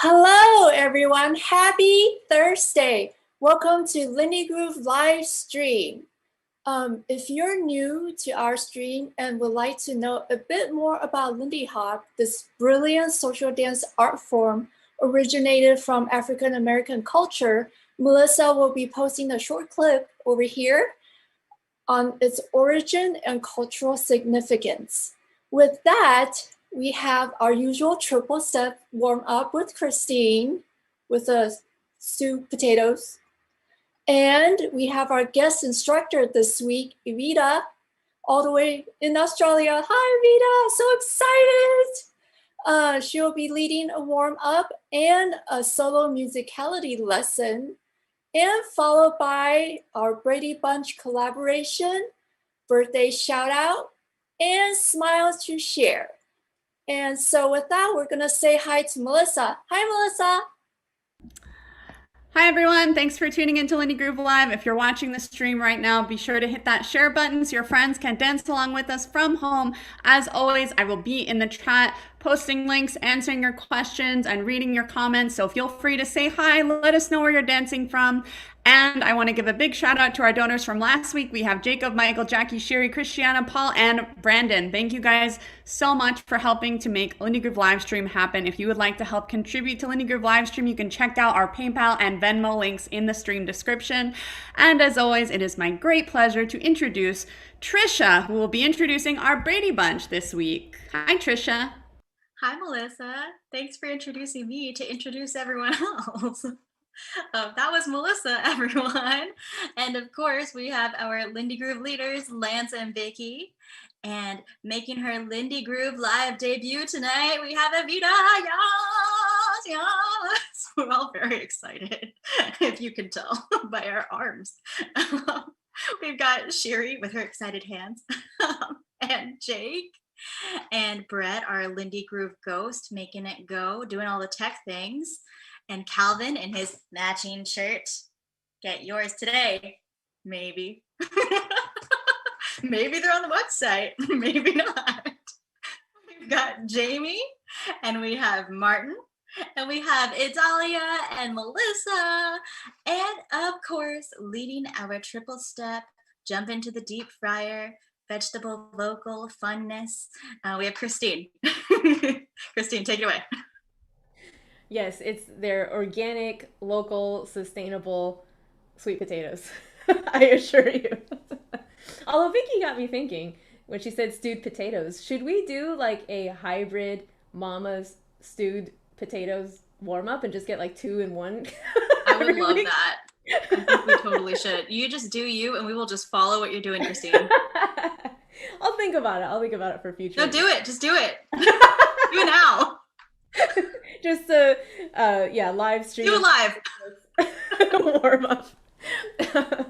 Hello, everyone. Happy Thursday. Welcome to LindyGroove LiveStream. If you're new to our stream and would like to know a bit more about Lindy Hop, this brilliant social dance art form originated from African American culture, Melissa will be posting a short clip over here on its origin and cultural significance. With that, we have our usual triple step warm up with Christine with the stewed potatoes. And we have our guest instructor this week, Evita, all the way in Australia. Hi, Evita, so excited. She'll be leading a warm up and a solo musicality lesson, and followed by our Brady Bunch collaboration, birthday shout out, and smiles to share. And so with that, we're gonna say hi to Melissa. Hi, Melissa. Hi everyone, thanks for tuning into LindyGroove Live. If you're watching the stream right now, be sure to hit that share button so your friends can dance along with us from home. As always, I will be in the chat posting links, answering your questions, and reading your comments. So feel free to say hi, let us know where you're dancing from. And I want to give a big shout out to our donors from last week. We have Jacob, Michael, Jackie, Sherry, Christiana, Paul, and Brandon. Thank you guys so much for helping to make LindyGroove Livestream happen. If you would like to help contribute to LindyGroove Livestream, you can check out our PayPal and Venmo links in the stream description. And as always, it is my great pleasure to introduce Trisha, who will be introducing our Brady Bunch this week. Hi, Trisha. Hi, Melissa. Thanks for introducing me to introduce everyone else. That was Melissa, everyone. And of course, we have our LindyGroove leaders, Lance and Vicky. And making her LindyGroove live debut tonight, we have Evita. Yes, yes. We're all very excited, if you can tell by our arms. We've got Sherry with her excited hands, and Jake. And Brett, our LindyGroove ghost, making it go, doing all the tech things. And Calvin in his matching shirt. Get yours today. Maybe. Maybe they're on the website. Maybe not. We've got Jamie, and we have Martin, and we have Idalia and Melissa, and of course, leading our triple step, jump into the deep fryer, vegetable vocal funness. We have Christine. Christine, take it away. Yes, it's their organic, local, sustainable sweet potatoes. I assure you. Although Vicky got me thinking when she said stewed potatoes, should we do like a hybrid mama's stewed potatoes warm up and just get like 2 in 1? I would love that. I think we totally should. You just do you, and we will just follow what you're doing, Christine. I'll think about it. I'll think about it for future. No, do it. Just do it. Do it now. Just live stream. Do it live. Warm up. Oh,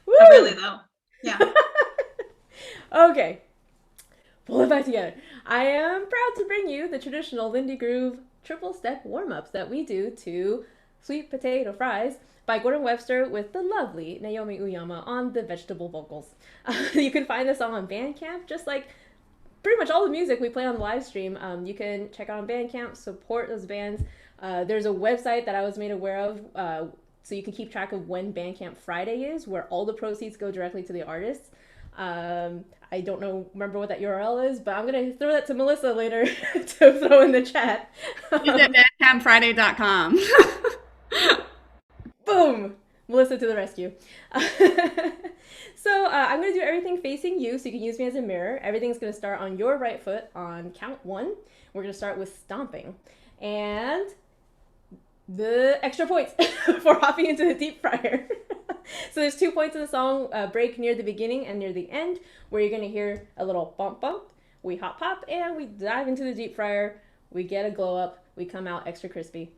really though. Yeah. Okay. Pull it back together. I am proud to bring you the traditional LindyGroove triple step warm ups that we do to Sweet Potato Fries by Gordon Webster with the lovely Naomi Uyama on the vegetable vocals. You can find this all on Bandcamp, just like pretty much all the music we play on the live stream. You can check out on Bandcamp, support those bands. There's a website that I was made aware of, so you can keep track of when Bandcamp Friday is, where all the proceeds go directly to the artists. I don't remember what that URL is, but I'm gonna throw that to Melissa later to throw in the chat. It's at bandcampfriday.com. Boom! Melissa to the rescue. So I'm going to do everything facing you, so you can use me as a mirror. Everything's going to start on your right foot on count 1. We're going to start with stomping. And the extra points for hopping into the deep fryer. So there's 2 points in the song, break near the beginning and near the end, where you're going to hear a little bump bump. We hop hop, and we dive into the deep fryer. We get a glow up. We come out extra crispy.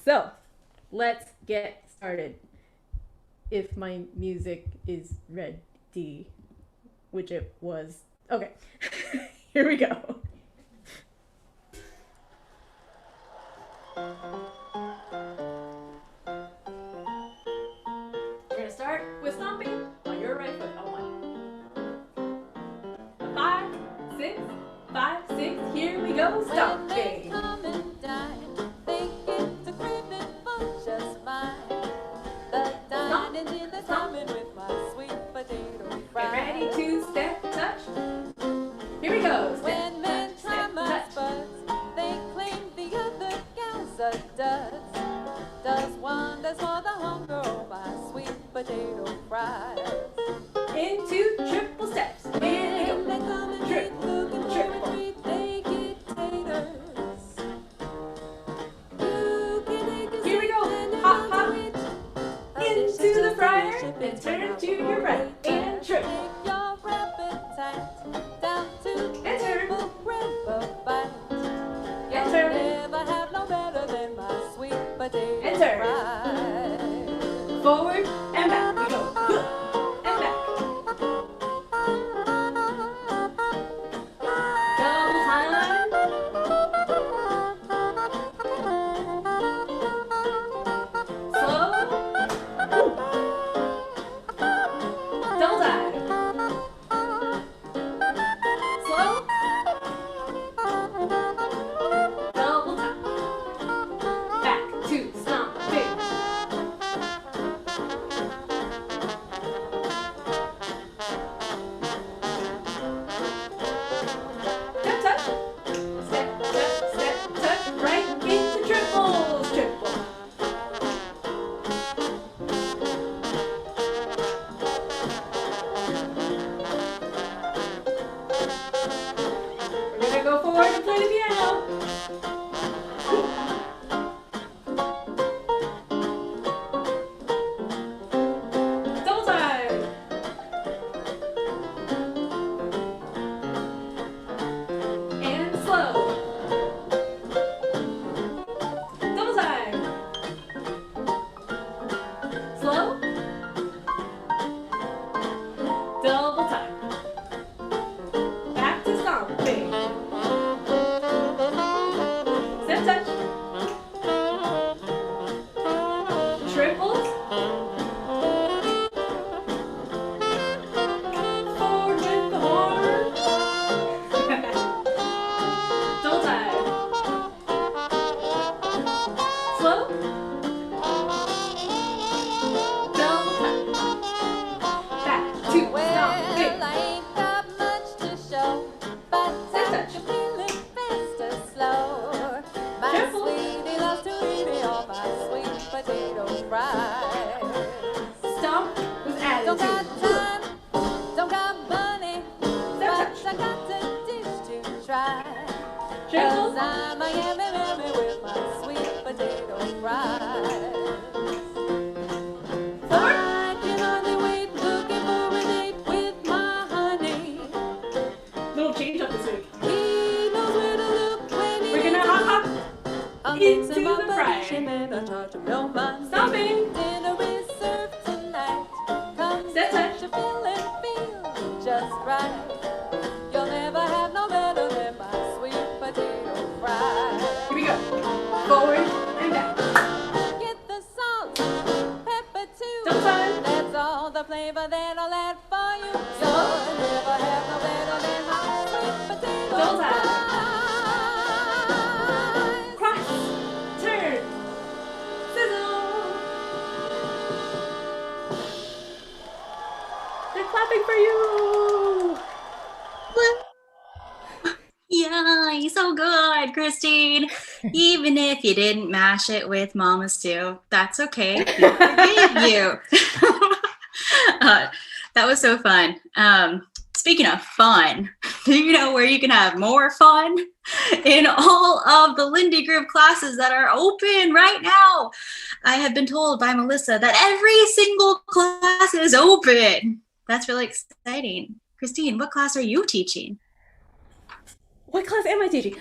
So let's get started. If my music is ready, which it was. Okay, here we go. We're gonna start with stomping on your right foot on 1. 5, 6, 5, 6, here we go, stomping. stomp. Get ready to step, touch. Here we go. Step, touch, step, touch. They claim the other gals are duds. Does wonders for the hunger, oh my sweet potato fries. Into triple steps. Here we go. Triple, triple. Here we go. Hop, hop. Into the fryer. Then turn to your right. And triple. And turn. And turn. And turn. Forward and back. We go. And back. Double time. Slow. Double time. Slow. Double time. Back to stomp. Big. Step, touch. Step, touch, step, touch. Right into triples. Triple. We're gonna go forward and play the piano. Double time. And slow. Double time. Slow. Double time. Back to stomping. Step touch. Triples. Forward with the horn. Double time. Slow. Double time. Back to stomping. Well, I ain't got much to show, but Step I'm touch. feeling fast or slow. My Triple. sweetie loves to eat me all my sweet potato fries. Stomp with Don't got attitude. time, don't got money, Step but touch. I got the dish to try. Triple. 'Cause I'm a yummy with my sweet potato fries. Forward. I can hardly wait, looking for a date with my honey. Little change up this week. He knows where to look when he We're gonna needs hop, to hop. I'm into mixing my the fryer. passion and a touch of romance. Stomping. Dinner is served tonight. Come Step get touch. your fill and feel just right. You'll never have no better than my sweet potato fries. Here we go. Forward and back. Get the salt, pepper too. Double time. That's all the flavor that I'll add for you. You'll never have no better than my sweet potato Double time. fries. Cross. Turn. Sizzle. They're clapping for you. Yay, so good, Christine. Even if you didn't mash it with Mama Stew, that's okay. We forgave you. That was so fun. Speaking of fun, do you know where you can have more fun? In all of the LindyGroove classes that are open right now. I have been told by Melissa that every single class is open. That's really exciting. Christine, what class are you teaching? What class am I teaching?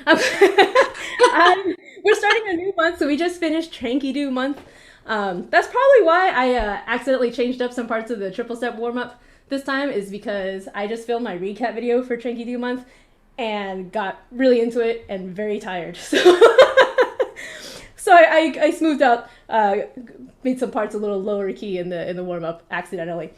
We're starting a new month, so we just finished Tranky-Do month. That's probably why I accidentally changed up some parts of the triple step warm-up this time, is because I just filmed my recap video for Tranky-Do month and got really into it and very tired. So I smoothed out, made some parts a little lower key in the warm-up accidentally.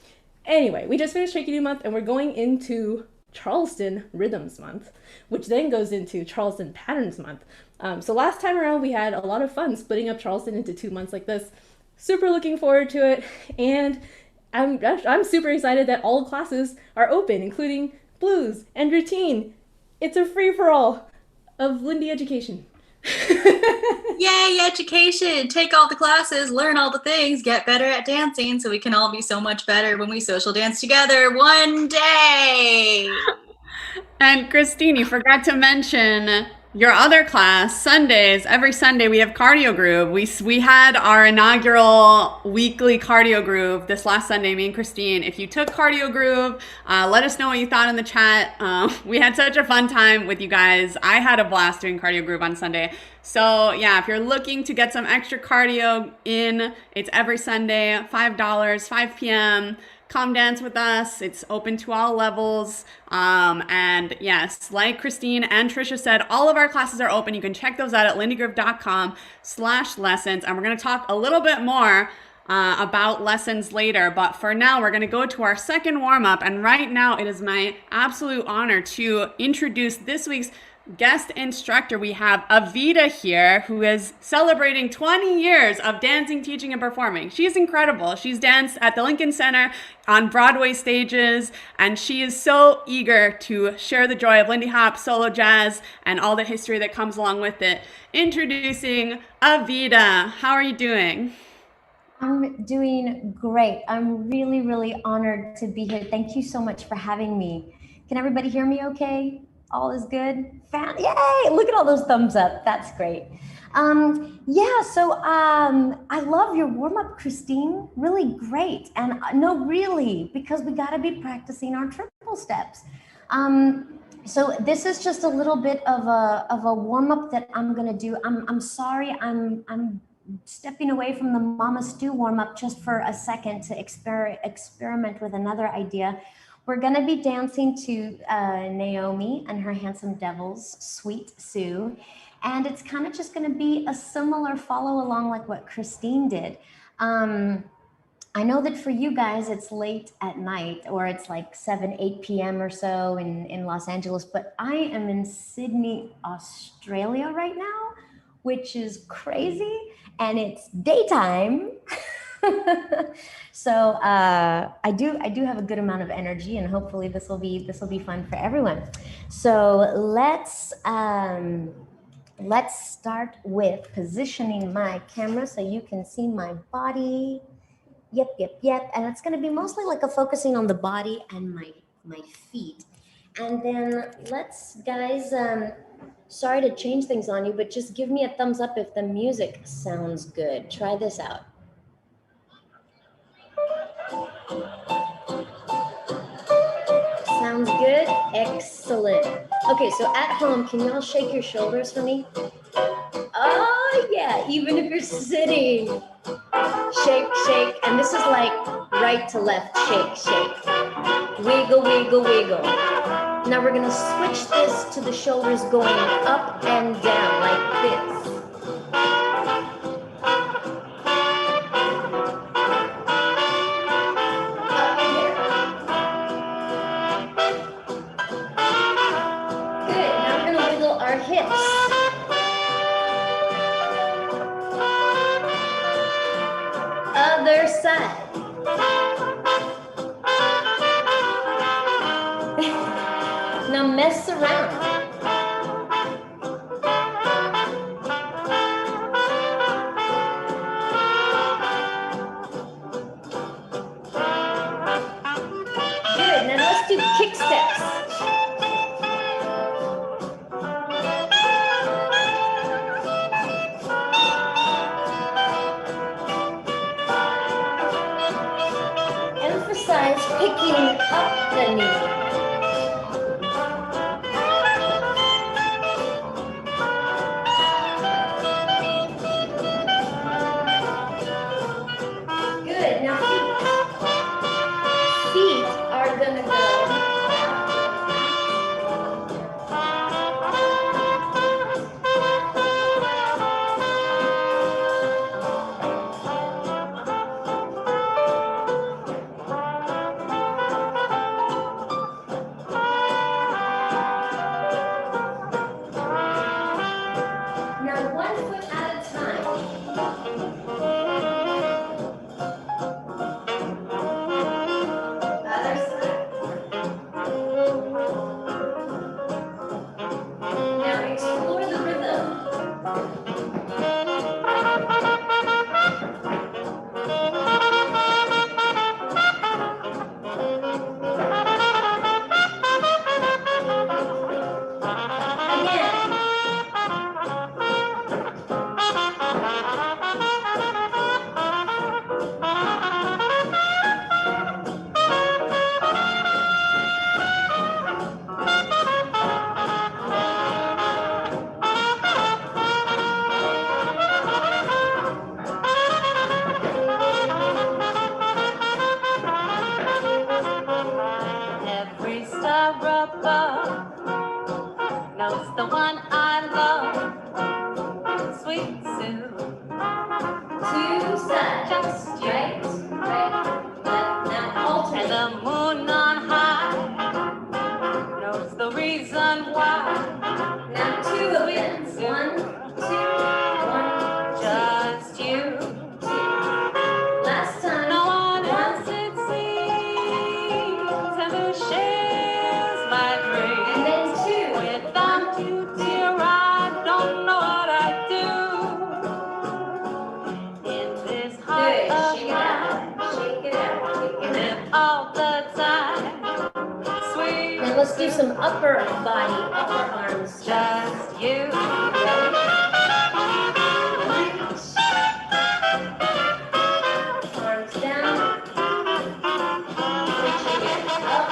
Anyway, we just finished Tranky-Do month and we're going into Charleston Rhythms month, which then goes into Charleston Patterns month. So last time around we had a lot of fun splitting up Charleston into 2 months like this. Super looking forward to it. And I'm super excited that all classes are open, including blues and routine. It's a free-for-all of Lindy education. Yay, education! Take all the classes, learn all the things, get better at dancing so we can all be so much better when we social dance together one day. And Christine, you forgot to mention your other class, Sundays. Every Sunday we have Cardio Groove. We had our inaugural weekly Cardio Groove this last Sunday, me and Christine. If you took Cardio Groove, let us know what you thought in the chat. We had such a fun time with you guys. I had a blast doing Cardio Groove on Sunday. So yeah, if you're looking to get some extra cardio in, it's every Sunday, $5, 5 p.m. Come dance with us. It's open to all levels. And yes, like Christine and Trisha said, all of our classes are open. You can check those out at lindygroove.com/lessons. And we're going to talk a little bit more about lessons later. But for now, we're going to go to our second warm-up. And right now, it is my absolute honor to introduce this week's guest instructor. We have Evita here, who is celebrating 20 years of dancing, teaching, and performing. She is incredible. She's danced at the Lincoln Center on Broadway stages, and she is so eager to share the joy of Lindy Hop, solo jazz, and all the history that comes along with it. Introducing Evita. How are you doing? I'm doing great. I'm really, really honored to be here. Thank you so much for having me. Can everybody hear me okay? All is good? Yay! Look at all those thumbs up. That's great. I love your warm-up, Christine. Really great. And no, really, because we got to be practicing our triple steps. So this is just a little bit of a warm-up that I'm going to do. I'm sorry, I'm stepping away from the Mama Stew warm-up just for a second to experiment with another idea. We're gonna be dancing to Naomi and her Handsome Devils, Sweet Sue. And it's kind of just gonna be a similar follow along like what Christine did. I know that for you guys, it's late at night or it's like 7, 8 p.m. or so in Los Angeles, but I am in Sydney, Australia right now, which is crazy. And it's daytime. So I do have a good amount of energy, and hopefully this will be fun for everyone. So let's start with positioning my camera so you can see my body. Yep. And it's going to be mostly like a focusing on the body and my feet. And then let's, guys, sorry to change things on you, but just give me a thumbs up if the music sounds good. Try this out. Sounds good? Excellent. Okay, so at home, can y'all shake your shoulders for me? Oh yeah, even if you're sitting. Shake, shake. And this is like right to left, shake, shake. Wiggle, wiggle, wiggle. Now we're gonna switch this to the shoulders going up and down like this. Hips. Other side. Now mess around. Good. Now let's do kick steps. Picking up the knee. Good. Now feet are gonna go. the moon on high knows the reason why. Now two of them. 1, 2, 1, Just you. 2. Last time. No one else it seems ever shares my dream. And then 2. Without you, dear, I don't know what I'd do in this heart Good. of Shake it mine. out. Shake it out. Shake it Live out. all the time, sweet. Now let's do some upper body, upper arms. Just you. Arms down. Reaching it up.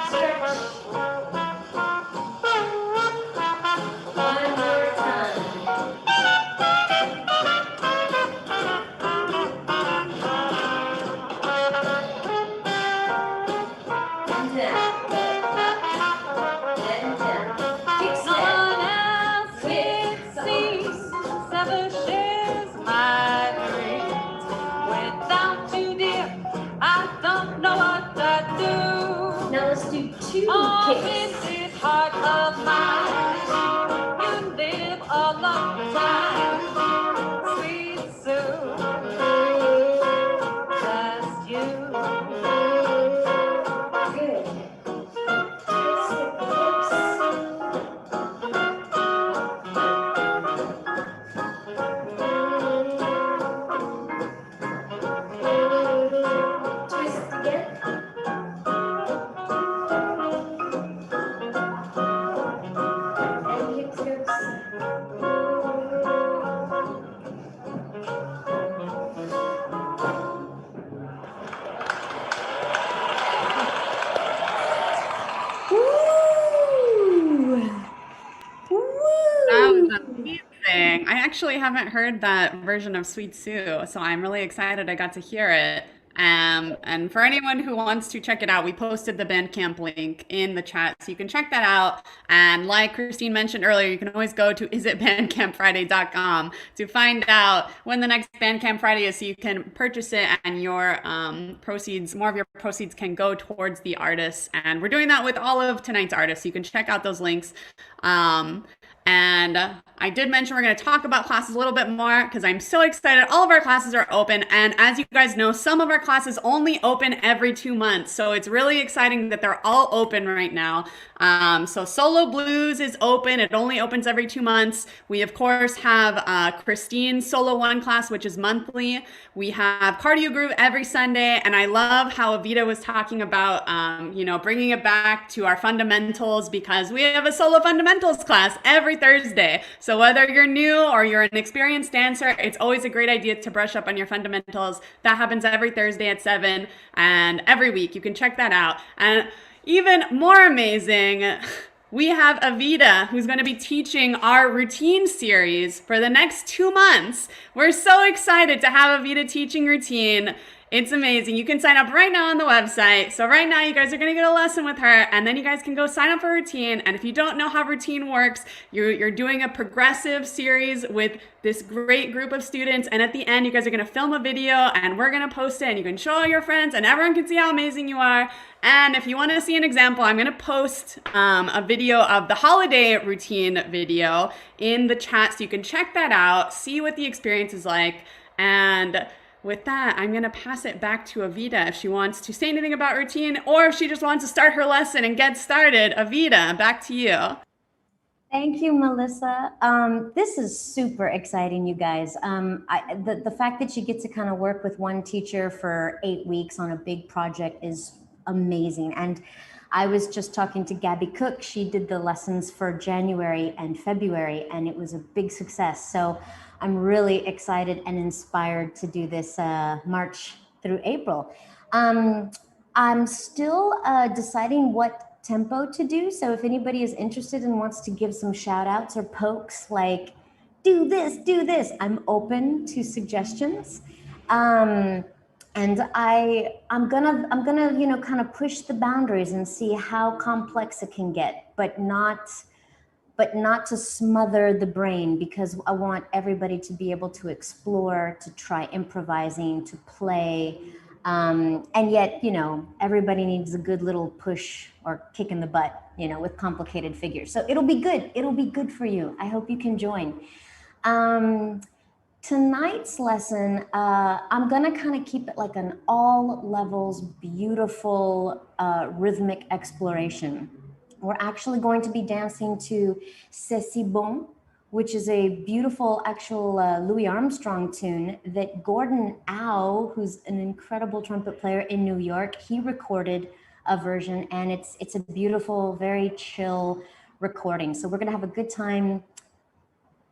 Stretch. One more time. And down. And down. Kick No step. one else it seems ever shares my dreams. Without you, dear, I don't know what to do. Now let's do 2 Oh, in kicks. this heart of mine, you live all of the time, sweet Sue. Just you. Good. Twist with the hips. Twist again. And hips goes. Woo! That Woo! was amazing. I actually haven't heard that version of Sweet Sue, so I'm really excited I got to hear it. And for anyone who wants to check it out, we posted the Bandcamp link in the chat, so you can check that out. And like Christine mentioned earlier, you can always go to isitbandcampfriday.com to find out when the next Bandcamp Friday is, so you can purchase it, and your proceeds, more of your proceeds, can go towards the artists. And we're doing that with all of tonight's artists, so you can check out those links. And I did mention we're going to talk about classes a little bit more because I'm so excited. All of our classes are open. And as you guys know, some of our classes only open every 2 months. So it's really exciting that they're all open right now. So Solo Blues is open. It only opens every 2 months. We, of course, have Christine's Solo 1 class, which is monthly. We have Cardio Groove every Sunday. And I love how Evita was talking about, bringing it back to our fundamentals, because we have a Solo Fundamentals class every Thursday. So whether you're new or you're an experienced dancer, it's always a great idea to brush up on your fundamentals. That happens every Thursday at 7, and every week. You can check that out. And even more amazing, we have Evita, who's going to be teaching our routine series for the next 2 months. We're so excited to have Evita teaching routine. It's amazing. You can sign up right now on the website. So right now you guys are going to get a lesson with her, and then you guys can go sign up for routine. And if you don't know how routine works, you're doing a progressive series with this great group of students. And at the end, you guys are going to film a video, and we're going to post it, and you can show all your friends, and everyone can see how amazing you are. And if you want to see an example, I'm going to post a video of the holiday routine video in the chat, so you can check that out, see what the experience is like. And with that, I'm going to pass it back to Evita if she wants to say anything about routine, or if she just wants to start her lesson and get started. Evita, back to you. Thank you, Melissa. This is super exciting, you guys. The fact that you get to kind of work with one teacher for 8 weeks on a big project is amazing. And I was just talking to Gabby Cook. She did the lessons for January and February, and it was a big success. So I'm really excited and inspired to do this March through April. I'm still deciding what tempo to do. So if anybody is interested and wants to give some shout outs or pokes, like do this, I'm open to suggestions. And I'm gonna kind of push the boundaries and see how complex it can get, but not to smother the brain, because I want everybody to be able to explore, to try improvising, to play, And yet, you know, everybody needs a good little push or kick in the butt, you know, with complicated figures. So it'll be good. It'll be good for you. I hope you can join. Tonight's lesson, I'm gonna kind of keep it like an all levels, beautiful rhythmic exploration. We're actually going to be dancing to C'est si bon, which is a beautiful actual Louis Armstrong tune that Gordon Au, who's an incredible trumpet player in New York, he recorded a version, and it's a beautiful, very chill recording. So we're gonna have a good time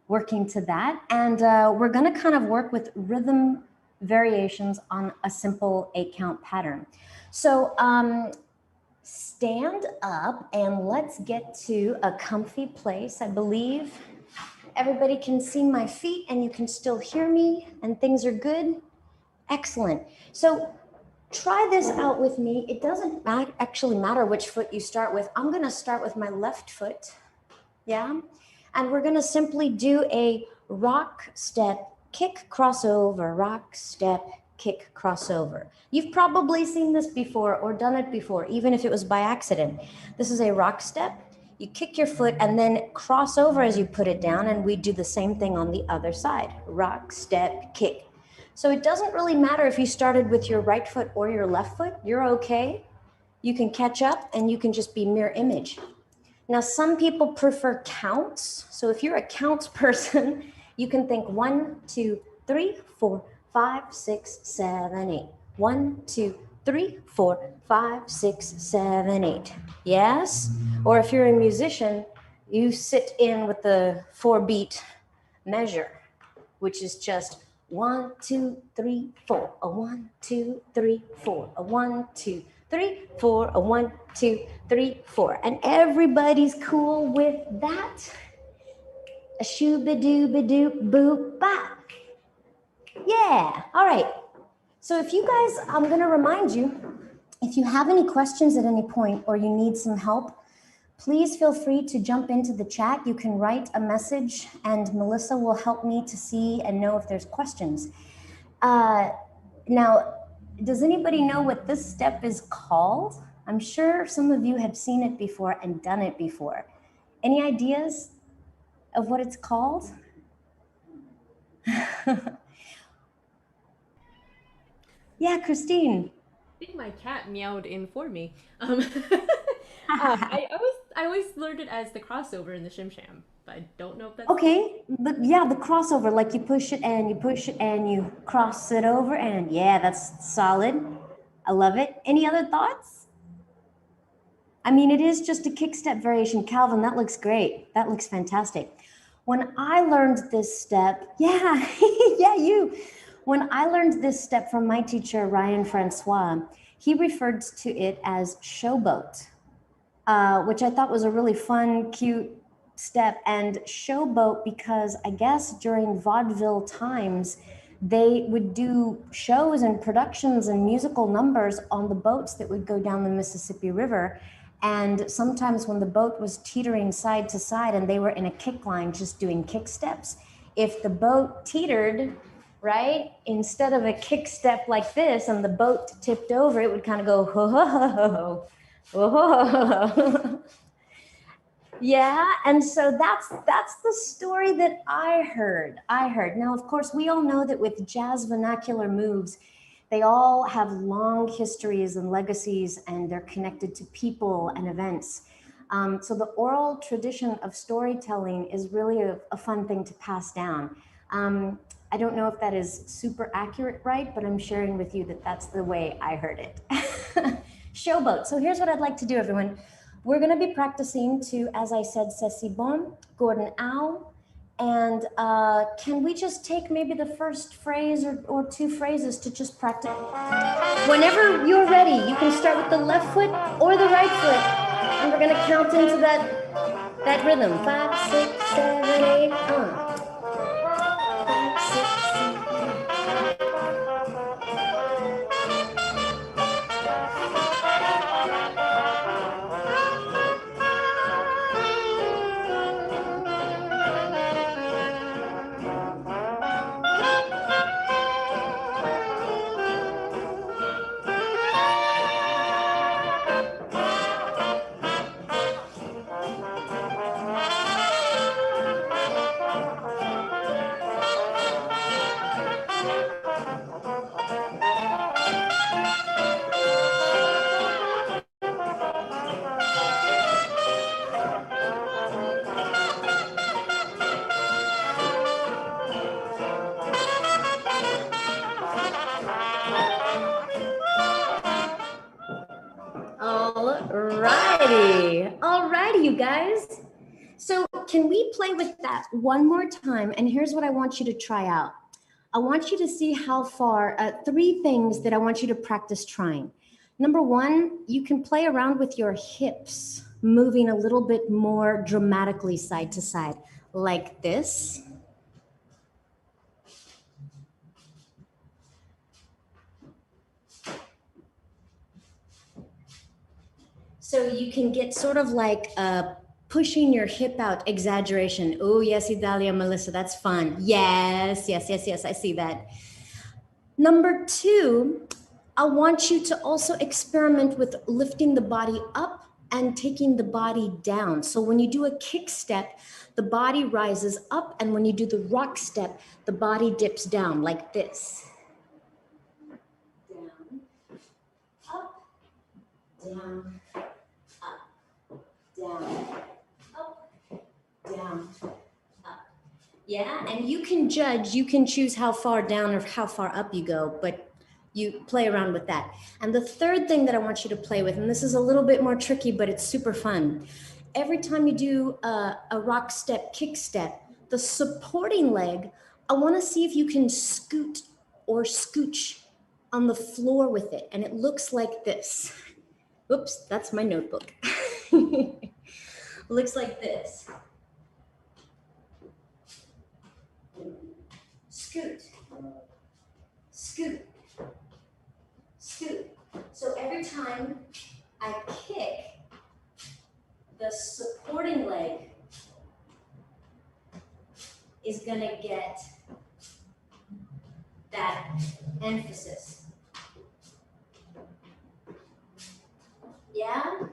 working to that. And we're gonna kind of work with rhythm variations on a simple 8-count pattern. So stand up and let's get to a comfy place. I believe everybody can see my feet and you can still hear me and things are good. Excellent. So try this out with me. It doesn't actually matter which foot you start with. I'm gonna start with my left foot, yeah? And we're gonna simply do a rock, step, kick, crossover, rock, step, kick, crossover. You've probably seen this before or done it before, even if it was by accident. This is a rock step. You kick your foot and then cross over as you put it down, and we do the same thing on the other side. Rock, step, kick. So it doesn't really matter if you started with your right foot or your left foot, you're okay. You can catch up and you can just be mirror image. Now, some people prefer counts. So if you're a counts person, you can think 1, 2, 3, 4, 5, 6, 7, 8. 1, 2, 3, 4, 5, 6, 7, 8. Yes? Or if you're a musician, you sit in with the 4-beat measure, which is just 1, 2, 3, 4. A 1, 2, 3, 4. A 1, 2, 3, 4. A 1, 2, 3, 4. And everybody's cool with that. A shoo-ba-doo-ba-doo, boop-bop. Yeah, all right. So if you guys, I'm gonna remind you, if you have any questions at any point or you need some help, please feel free to jump into the chat. You can write a message and Melissa will help me to see and know if there's questions. Now, does anybody know what this step is called? I'm sure some of you have seen it before and done it before. Any ideas of what it's called? Yeah, Christine. I think my cat meowed in for me. I always learned it as the crossover in the Shim Sham, but I don't know if that's Okay, yeah, the crossover, like you push it and you cross it over, and yeah, that's solid. I love it. Any other thoughts? I mean, it is just a kick step variation. Calvin, that looks great. That looks fantastic. When I learned this step, yeah, yeah, you. When I learned this step from my teacher, Ryan Francois, he referred to it as showboat, which I thought was a really fun, cute step. And showboat because I guess during vaudeville times, they would do shows and productions and musical numbers on the boats that would go down the Mississippi River. And sometimes when the boat was teetering side to side and they were in a kick line just doing kick steps, if the boat teetered, right, instead of a kick step like this and the boat tipped over, it would kind of go, ho, ho, ho, ho, ho, ho, ho. Yeah, and so that's the story that I heard. Now, of course, we all know that with jazz vernacular moves, they all have long histories and legacies, and they're connected to people and events. So the oral tradition of storytelling is really a fun thing to pass down. I don't know if that is super accurate, right? But I'm sharing with you that that's the way I heard it. Showboat. So here's what I'd like to do, everyone. We're gonna be practicing to, as I said, C'est si bon, Gordon Au. And can we just take maybe the first phrase or 2 phrases to just practice? Whenever you're ready, you can start with the left foot or the right foot. And we're gonna count into that rhythm. 5, 6, 7, 8, 5, 6, 7, 8. Alrighty, you guys. So can we play with that one more time? And here's what I want you to try out. I want you to see how far, 3 things that I want you to practice trying. Number 1, you can play around with your hips, moving a little bit more dramatically side to side, like this. So you can get sort of like pushing your hip out exaggeration. Oh, yes, Idalia, Melissa, that's fun. Yes, I see that. Number 2, I want you to also experiment with lifting the body up and taking the body down. So when you do a kick step, the body rises up, and when you do the rock step, the body dips down like this. Down, up, down, down, up, down, up. Yeah, and you can judge, you can choose how far down or how far up you go, but you play around with that. And the third thing that I want you to play with, and this is a little bit more tricky, but it's super fun. Every time you do a rock step, kick step, the supporting leg, I want to see if you can scoot or scooch on the floor with it. And it looks like this. Oops, that's my notebook. Looks like this. Scoot, scoot, scoot. So every time I kick, the supporting leg is gonna get that emphasis. Yeah?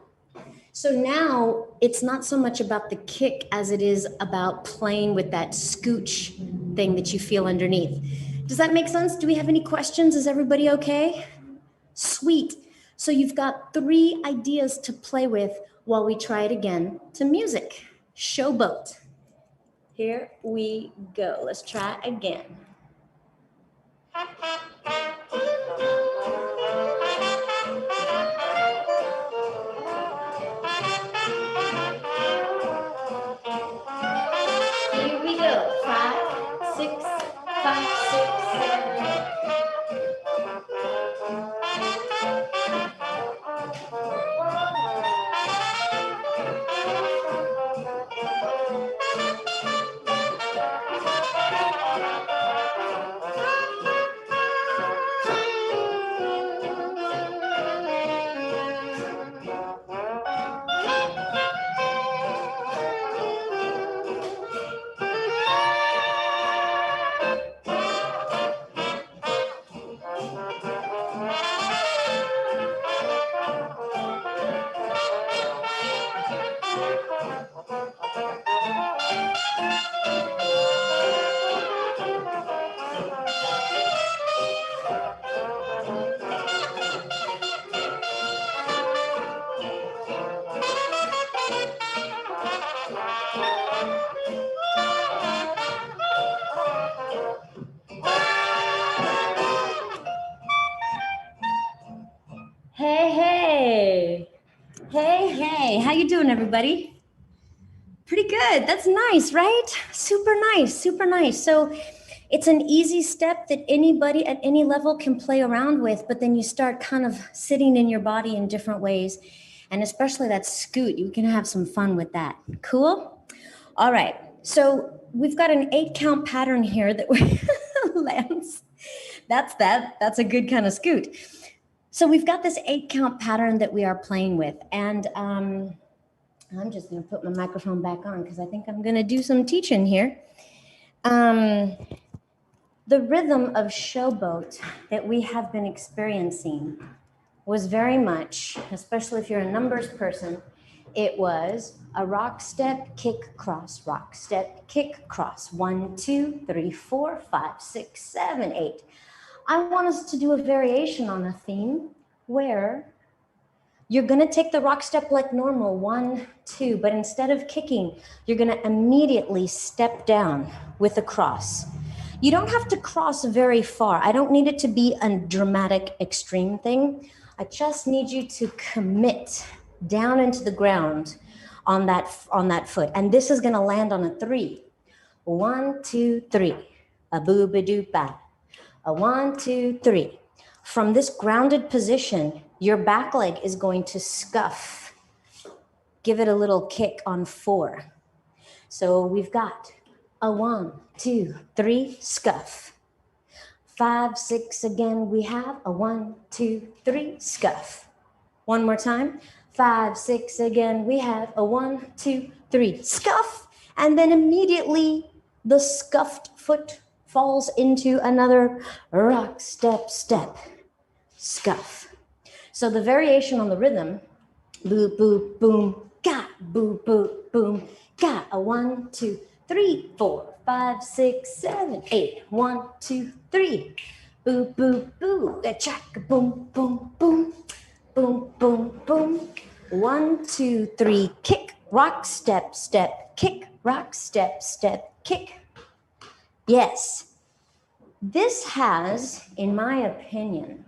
So now it's not so much about the kick as it is about playing with that scooch thing that you feel underneath. Does that make sense? Do we have any questions? Is everybody okay? Sweet. So you've got 3 ideas to play with while we try it again to music. Showboat. Here we go. Let's try again. Here we go. 5, 6, 5, 6, 7, 8. Hey, how you doing, everybody? Pretty good. That's nice, right? Super nice, super nice. So it's an easy step that anybody at any level can play around with, but then you start kind of sitting in your body in different ways. And especially that scoot, you can have some fun with that. Cool? All right. So we've got an 8-count pattern here that lands. That's a good kind of scoot. So we've got this 8-count pattern that we are playing with. And I'm just going to put my microphone back on because I think I'm going to do some teaching here. The rhythm of Showboat that we have been experiencing was very much, especially if you're a numbers person, it was a rock step, kick, cross, rock step, kick, cross. 1, 2, 3, 4, 5, 6, 7, 8. I want us to do a variation on a theme where you're going to take the rock step like normal, 1, 2, but instead of kicking, you're going to immediately step down with a cross. You don't have to cross very far. I don't need it to be a dramatic, extreme thing. I just need you to commit down into the ground on that foot. And this is gonna land on a 3. 1, 2, 3. A boo-ba-doo-ba. A 1, 2, 3. From this grounded position, your back leg is going to scuff. Give it a little kick on 4. So we've got a 1, 2, 3, scuff. 5, 6, again we have a 1, 2, 3, scuff. One more time. 5, 6, again we have a 1, 2, 3, scuff. And then immediately the scuffed foot falls into another rock, step, step, scuff. So the variation on the rhythm, boo, boo, boom, ga, boo, boo, boom, ga, a 1, 2, 3, 4, 5, 6, 7, 8, 1, 2, 3, boo, boo, boo, a chack, boom, boom, boom, boom, boom, boom, 1, 2, 3, kick, rock, step, step, kick, rock, step, step, kick. Yes, this has, in my opinion,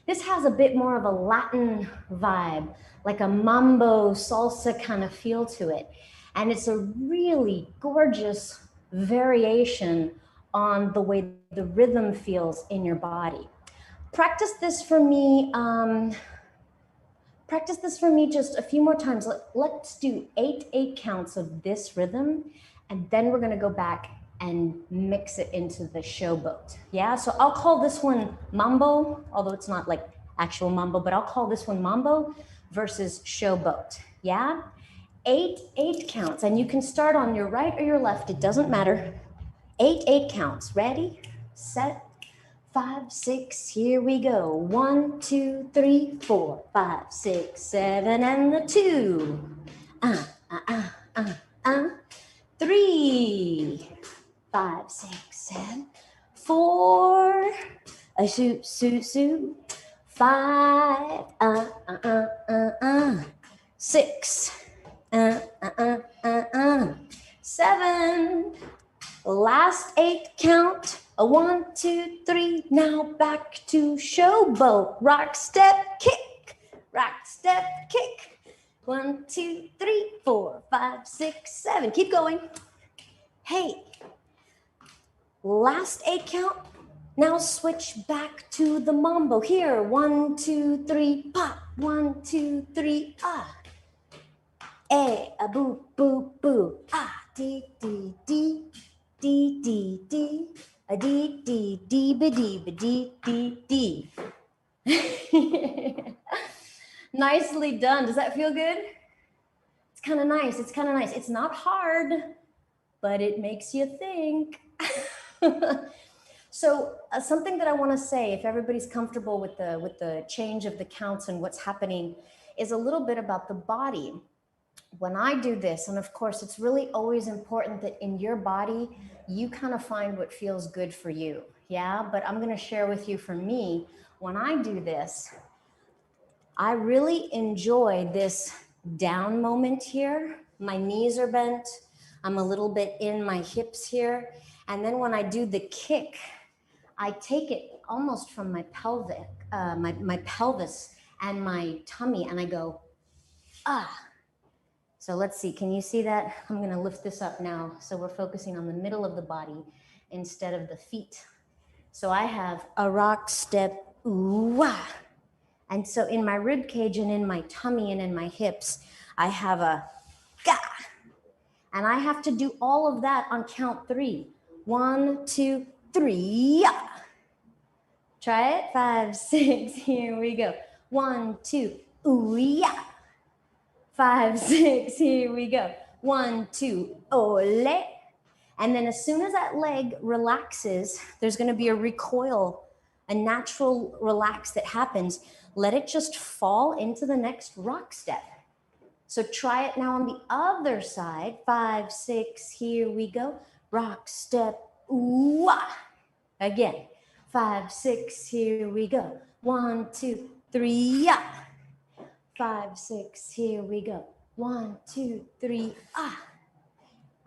this has a bit more of a Latin vibe, like a mambo salsa kind of feel to it. And it's a really gorgeous variation on the way the rhythm feels in your body. Practice this for me just a few more times. Let's do 8 counts of this rhythm, and then we're gonna go back and mix it into the showboat. Yeah, so I'll call this one mambo, although it's not like actual mambo, but I'll call this one mambo versus showboat. Yeah, 8 counts, and you can start on your right or your left, it doesn't matter. 8 counts. Ready, set, 5, 6, here we go. 1, 2, 3, 4, 5, 6, 7, and the 2. 3, 5, 6, 7, 4. A shoot, shoot, shoot. 5, 6, 7. Last 8 count. A 1, 2, 3. Now back to showboat. Rock, step, kick. Rock, step, kick. 1, 2, 3, 4, 5, 6, 7. Keep going. Hey. Last 8 count. Now switch back to the mambo. Here, 1, 2, 3, pop. 1, 2, 3, ah. A boo, boo, boo. Ah, dee, dee, dee. Dee, dee, dee. A dee, dee, dee, ba, dee, ba, dee, dee, dee. Nicely done. Does that feel good? It's kind of nice. It's kind of nice. It's not hard, but it makes you think. So something that I want to say, if everybody's comfortable with the change of the counts and what's happening, is a little bit about the body. When I do this, and of course, it's really always important that in your body, you kind of find what feels good for you. Yeah, but I'm going to share with you, for me, when I do this, I really enjoy this down moment here. My knees are bent. I'm a little bit in my hips here. And then when I do the kick, I take it almost from my pelvic, my pelvis and my tummy, and I go, ah. So let's see, can you see that? I'm gonna lift this up now. So we're focusing on the middle of the body instead of the feet. So I have a rock, step, ooh, ah. And so in my rib cage and in my tummy and in my hips, I have a ga. And I have to do all of that on count 3. 1, 2, 3, yeah. Try it, 5, 6, here we go. 1, 2, ooh, yeah. 5, 6, here we go. 1, 2, ole. And then as soon as that leg relaxes, there's gonna be a recoil, a natural relax that happens. Let it just fall into the next rock step. So try it now on the other side. 5, 6, here we go. Rock, step, ooh, ah. Again, 5, 6, here we go. 1, 2, 3, yeah. 5, 6, here we go. 1, 2, 3, ah.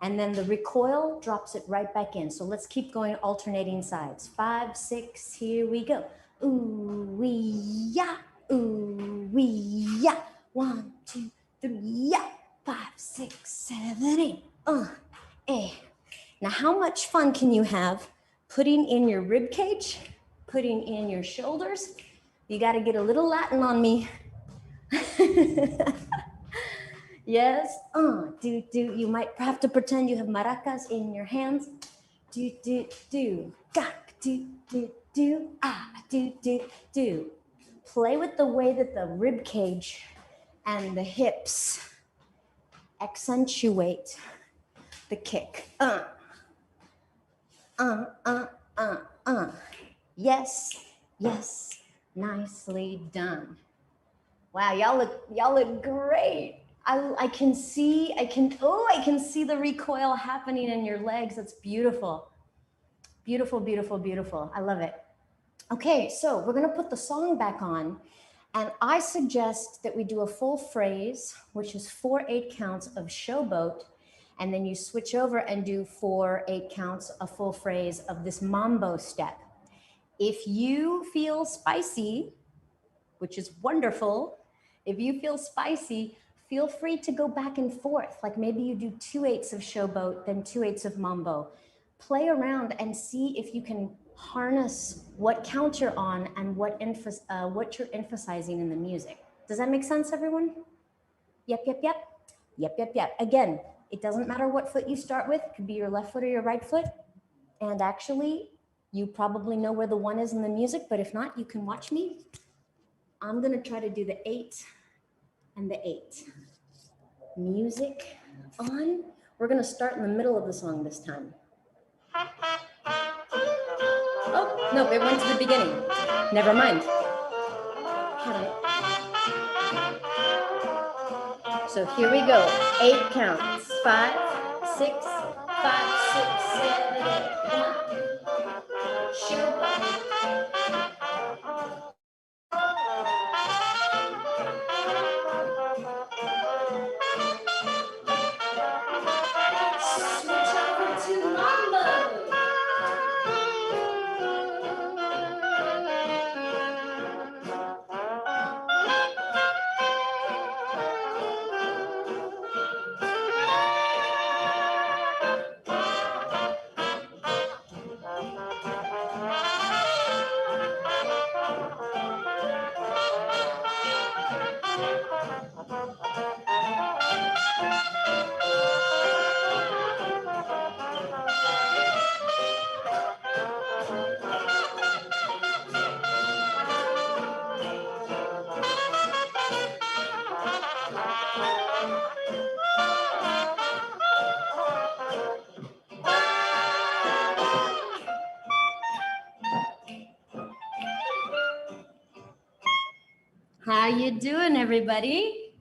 And then the recoil drops it right back in. So let's keep going, alternating sides. 5, 6, here we go. Ooh, wee, yeah. Ooh, wee, yeah. 1, 2, 3, yeah. 5, 6, 7, 8. Eh. Now, how much fun can you have putting in your rib cage, putting in your shoulders? You got to get a little Latin on me. Yes. Do. You might have to pretend you have maracas in your hands. Do. Gak. Do. Ah. Do. Play with the way that the rib cage and the hips accentuate the kick. Yes. Nicely done. Wow, y'all look great. I can see the recoil happening in your legs. That's beautiful. Beautiful. I love it. Okay, so we're gonna put the song back on, and I suggest that we do a full phrase, which is 4 8 counts of Showboat, and then you switch over and do 4 8 counts, a full phrase of this mambo step. If you feel spicy, which is wonderful, if you feel spicy, feel free to go back and forth. Like maybe you do 2 8s of Showboat, then 2 8s of mambo. Play around and see if you can harness what count you're on and what you're emphasizing in the music. Does that make sense, everyone? Yep. Again, it doesn't matter what foot you start with. It could be your left foot or your right foot. And actually, you probably know where the 1 is in the music, but if not, you can watch me. I'm gonna try to do the 8 and the 8. Music on. We're gonna start in the middle of the song this time. Oh, no, it went to the beginning. Never mind. So here we go. 8 counts. 5, 6, 5, 6, 7, 8. 1. Showboat. Switch over to mambo. How you doing, everybody?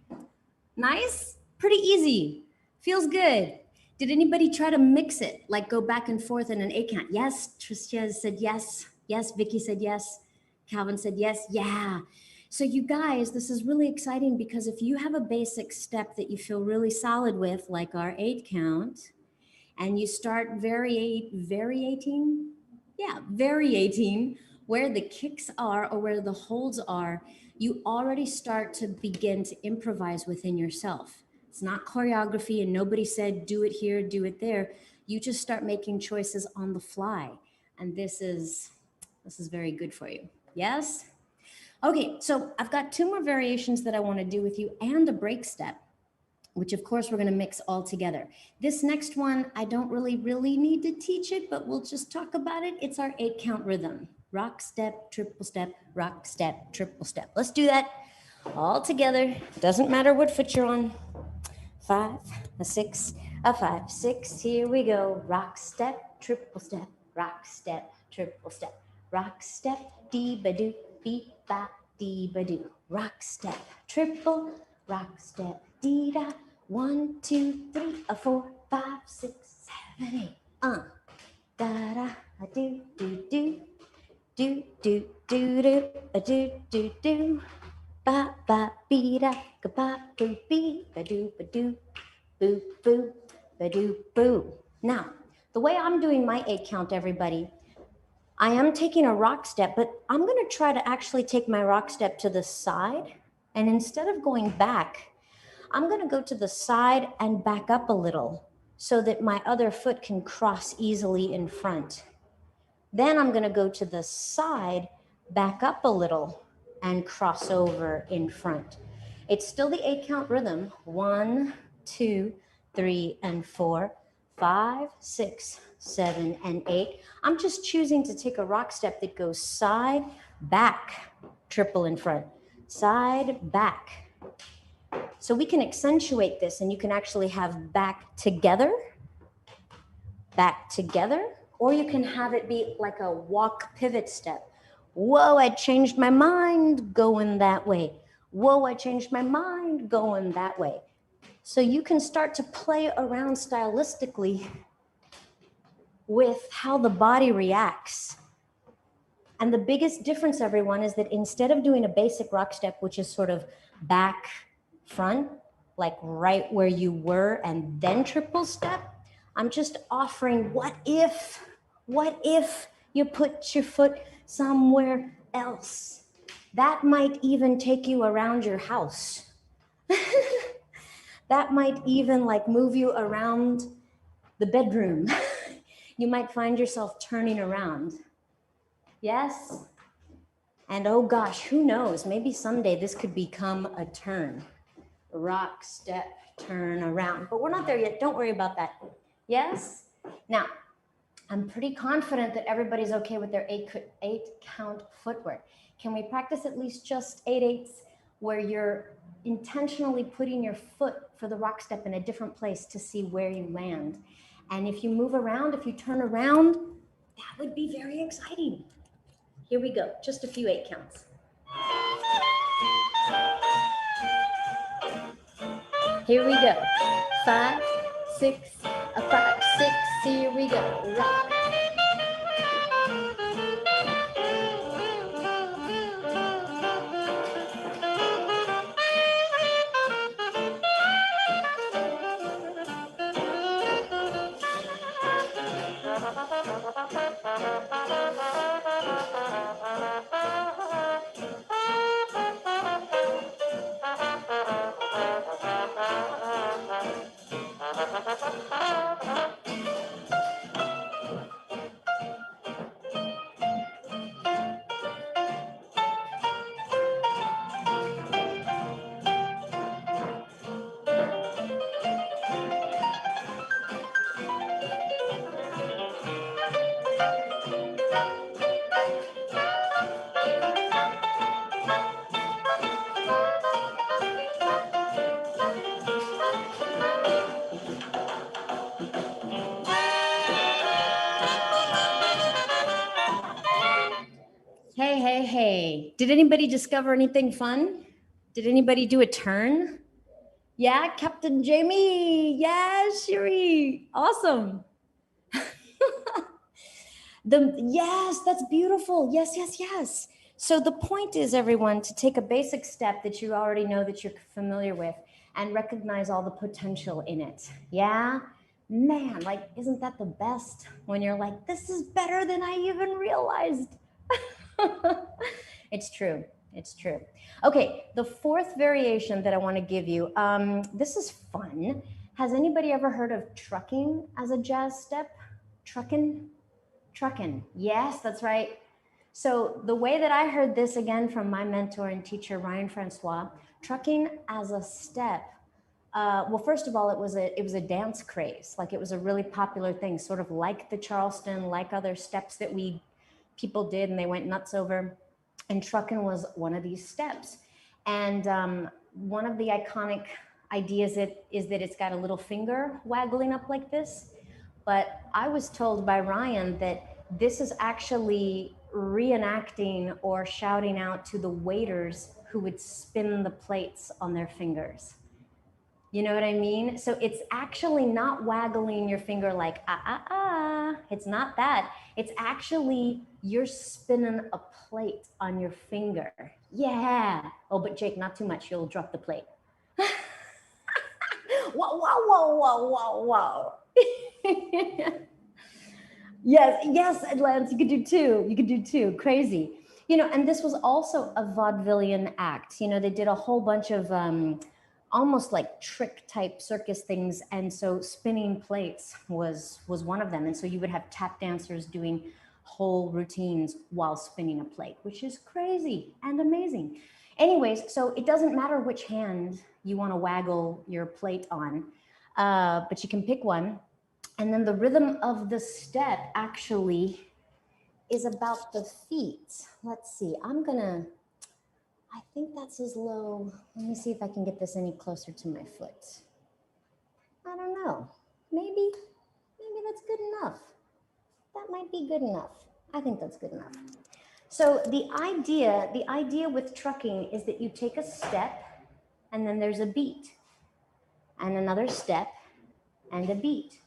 Nice? Pretty easy. Feels good. Did anybody try to mix it? Like go back and forth in an 8 count? Yes, Tricia said yes. Yes, Vicky said yes. Calvin said yes. Yeah. So you guys, this is really exciting because if you have a basic step that you feel really solid with, like our 8 count, and you start variating where the kicks are or where the holds are, you already start to begin to improvise within yourself. It's not choreography and nobody said, do it here, do it there. You just start making choices on the fly. And this is very good for you. Yes? Okay, so I've got 2 more variations that I want to do with you and a break step, which of course we're going to mix all together. This next one, I don't really need to teach it, but we'll just talk about it. It's our 8 count rhythm. Rock, step, triple step, rock, step, triple step. Let's do that all together. Doesn't matter what foot you're on. 5, a 6, a 5, 6. Here we go. Rock, step, triple step, rock, step, triple step, rock, step, dee-ba-doo, beep-ba, dee-ba-doo. Rock, step, triple, rock, step, dee-da. 1, 2, 3, a 4, 5, 6, 7, 8. Da-da, a do, do, do. Do, do, do, do, a do, do, do. Ba, ba, be, da, ga, ba, boo, be, ba, do, boo, boo, ba, do, boo. Now, the way I'm doing my 8 count, everybody, I am taking a rock step, but I'm going to try to actually take my rock step to the side And instead of going back, I'm going to go to the side and back up a little so that my other foot can cross easily in front. Then I'm going to go to the side, back up a little, and cross over in front. It's still the 8 count rhythm. 1, 2, 3, and 4, 5, 6, 7, and 8. I'm just choosing to take a rock step that goes side, back, triple in front, side, back. So we can accentuate this, and you can actually have back together, or you can have it be like a walk pivot step. Whoa, I changed my mind going that way. Whoa, I changed my mind going that way. So you can start to play around stylistically with how the body reacts. And the biggest difference, everyone, is that instead of doing a basic rock step, which is sort of back, front, like right where you were, and then triple step, I'm just offering what if you put your foot somewhere else? That might even take you around your house. That might even like move you around the bedroom. You might find yourself turning around. Yes? And oh gosh, who knows? Maybe someday this could become a turn. Rock, step, turn around. But we're not there yet. Don't worry about that. Yes? Now, I'm pretty confident that everybody's okay with their 8 count footwork. Can we practice at least just 8/8s where you're intentionally putting your foot for the rock step in a different place to see where you land? And if you move around, if you turn around, that would be very exciting. Here we go, just a few 8 counts. Here we go, 5, 6, 5, 6, here we go, rock. Hey. Did anybody discover anything fun? Did anybody do a turn? Yeah, Captain Jamie. Yes, Shiri. Awesome. Yes, that's beautiful. Yes. So the point is, everyone, to take a basic step that you already know, that you're familiar with, and recognize all the potential in it. Yeah? Man, like, isn't that the best? When you're like, this is better than I even realized. It's true. Okay, the fourth variation that I want to give you, this is fun. Has anybody ever heard of trucking as a jazz step? Trucking? Yes, that's right. So the way that I heard this, again from my mentor and teacher, Ryan Francois, trucking as a step. Well, first of all, it was a dance craze. Like, it was a really popular thing, sort of like the Charleston, like other steps that people did and they went nuts over. And trucking was one of these steps. And one of the iconic ideas is that it's got a little finger waggling up like this. But I was told by Ryan that this is actually reenacting or shouting out to the waiters who would spin the plates on their fingers. You know what I mean? So it's actually not waggling your finger like, It's not that. It's actually, you're spinning a plate on your finger. Yeah. Oh, but Jake, not too much. You'll drop the plate. Whoa. Yes, Lance, you could do two. Crazy. You know, and this was also a vaudevillian act. You know, they did a whole bunch of almost like trick type circus things, and so spinning plates was one of them. And so you would have tap dancers doing whole routines while spinning a plate, which is crazy and amazing. Anyways, so it doesn't matter which hand you want to waggle your plate on, but you can pick one. And then the rhythm of the step actually is about the feet. Let's see, I think that's as low. Let me see if I can get this any closer to my foot. I don't know. Maybe that's good enough. That might be good enough. I think that's good enough. So the idea with trucking is that you take a step and then there's a beat and another step and a beat.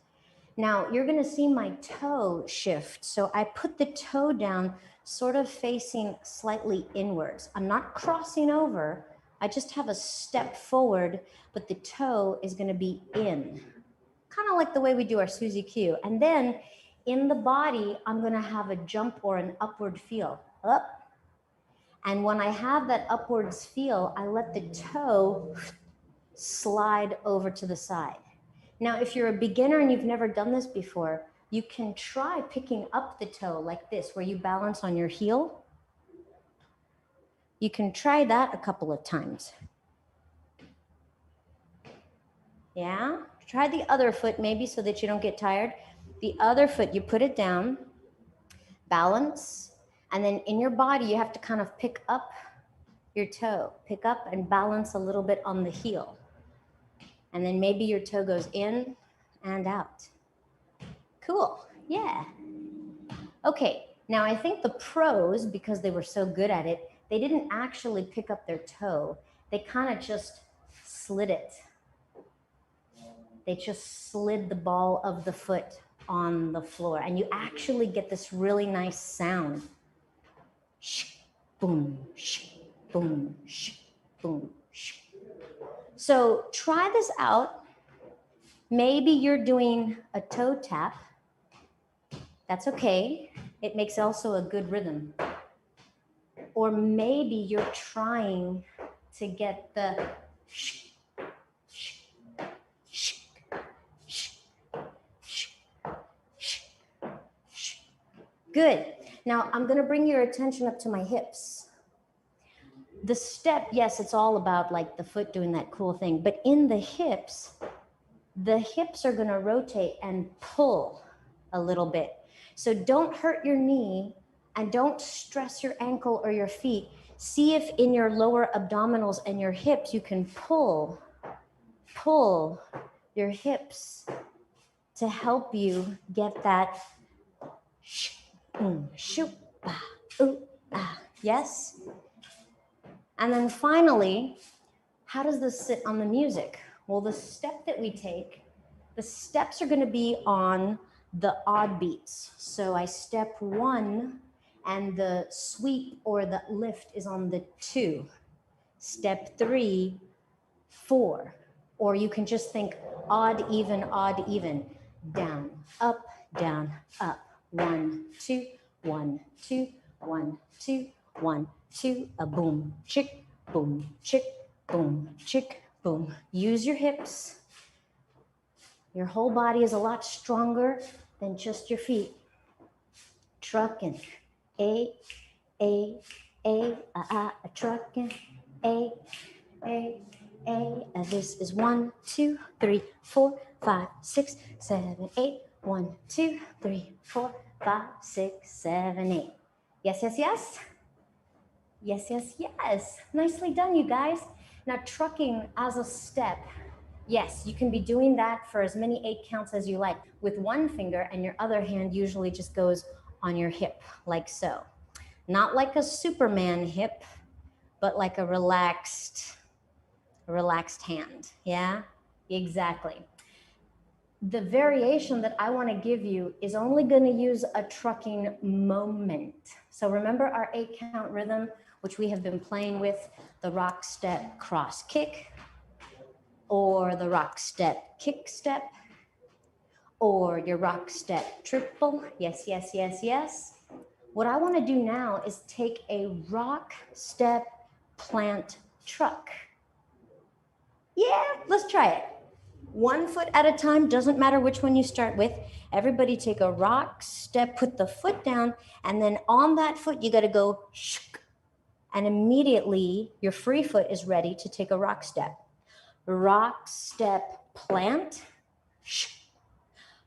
Now you're gonna see my toe shift. So I put the toe down sort of facing slightly inwards. I'm not crossing over. I just have a step forward, but the toe is gonna be in. Kind of like the way we do our Suzy Q. And then in the body, I'm gonna have a jump or an upward feel, up. And when I have that upwards feel, I let the toe slide over to the side. Now, if you're a beginner and you've never done this before, you can try picking up the toe like this, where you balance on your heel. You can try that a couple of times. Yeah, try the other foot maybe so that you don't get tired. The other foot, you put it down, balance, and then in your body, you have to kind of pick up your toe, pick up and balance a little bit on the heel. And then maybe your toe goes in and out. Cool, yeah. Okay, now I think the pros, because they were so good at it, they didn't actually pick up their toe. They kind of just slid it. They just slid the ball of the foot on the floor, and you actually get this really nice sound. Shh, boom, shh, boom, shh, boom, shh. So try this out. Maybe you're doing a toe tap. That's okay. It makes also a good rhythm. Or maybe you're trying to get the shh, shh, shh, shh, shh, shh, shh. Good. Now I'm going to bring your attention up to my hips. The step, yes, it's all about like the foot doing that cool thing, but in the hips are going to rotate and pull a little bit. So don't hurt your knee and don't stress your ankle or your feet. See if in your lower abdominals and your hips you can pull your hips to help you get that sh, shoop, ah, ooh, ah. Yes? And then finally, how does this sit on the music? Well, the step that we take, the steps are going to be on the odd beats. So I step 1 and the sweep or the lift is on the 2. Step 3, 4. Or you can just think odd, even, down, up, 1, 2, 1, 2, 1, 2, 1, 2, a boom, chick, boom, chick, boom, chick, boom. Use your hips. Your whole body is a lot stronger than just your feet. Trucking, a, trucking, a. This is 1, 2, 3, 4, 5, 6, 7, 8. 1, 2, 3, 4, 5, 6, 7, 8. Yes, yes, yes. Yes, yes, yes. Nicely done, you guys. Now, trucking as a step. Yes, you can be doing that for as many 8 counts as you like with one finger, and your other hand usually just goes on your hip, like so. Not like a Superman hip, but like a relaxed hand. Yeah, exactly. The variation that I want to give you is only going to use a trucking moment. So remember our 8 count rhythm, which we have been playing with, the rock step cross kick, or the rock step kick step, or your rock step triple. Yes, yes, yes, yes. What I want to do now is take a rock, step, plant, truck. Yeah, let's try it. 1 foot at a time, doesn't matter which one you start with. Everybody take a rock, step, put the foot down, and then on that foot, you got to go shk, and immediately your free foot is ready to take a rock step. Rock, step, plant, shk.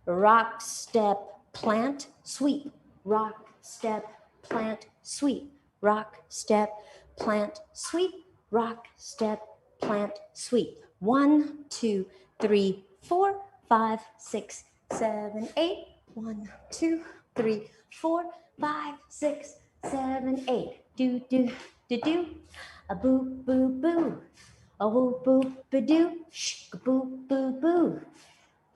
Rock, step, plant, sweep. Rock, step, plant, sweep. Rock, step, plant, sweep. Rock, step, plant, sweep. 1, 2, 3, 4, 5, 6, 7, 8. 1, 2, 3, 4, 5, 6, 7, 8. Do, do, do, do. A boo, boo, boo. A woo, boo, ba, doo. Shh, boo, boo, boo.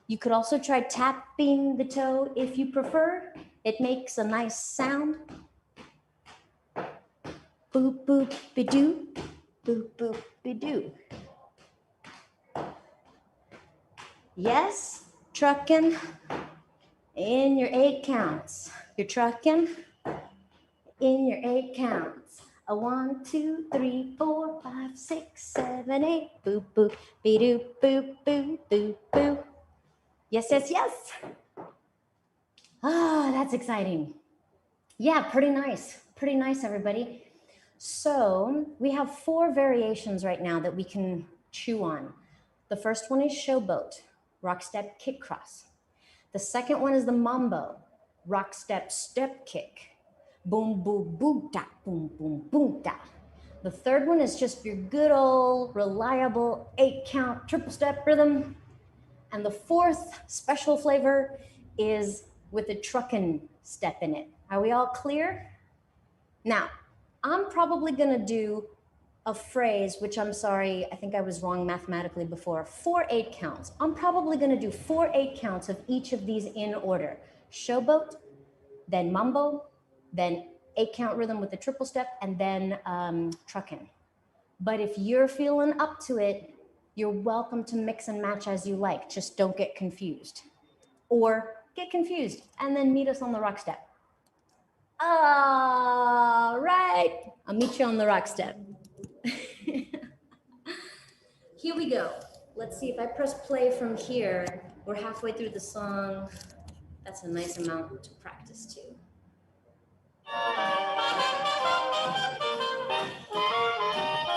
You could also try tapping the toe if you prefer. It makes a nice sound. Boop, boop, be-doo. Boop, boop, be-doo. Yes, trucking in your 8 counts. You're trucking in your 8 counts. A 1, 2, 3, 4, 5, 6, 7, 8. Boop, boop, be-doo, boop, boop, boop, boop. Yes, yes, yes. Ah, that's exciting. Yeah, pretty nice. Pretty nice, everybody. So we have 4 variations right now that we can chew on. The first one is showboat, rock, step, kick, cross. The second one is the mambo, rock, step, step, kick. Boom, boom, boom, da, boom, boom, boom, da. The third one is just your good old reliable 8 count triple step rhythm. And the fourth special flavor is with a truckin' step in it. Are we all clear? Now, I'm probably gonna do a phrase, which I'm sorry, I think I was wrong mathematically before, 4 8 counts. I'm probably gonna do 4 8 counts of each of these in order. Showboat, then mambo, then 8 count rhythm with the triple step, and then truckin'. But if you're feeling up to it, you're welcome to mix and match as you like. Just don't get confused. Or get confused and then meet us on the rock step. All right, I'll meet you on the rock step. Here we go. Let's see if I press play from here. We're halfway through the song. That's a nice amount to practice too.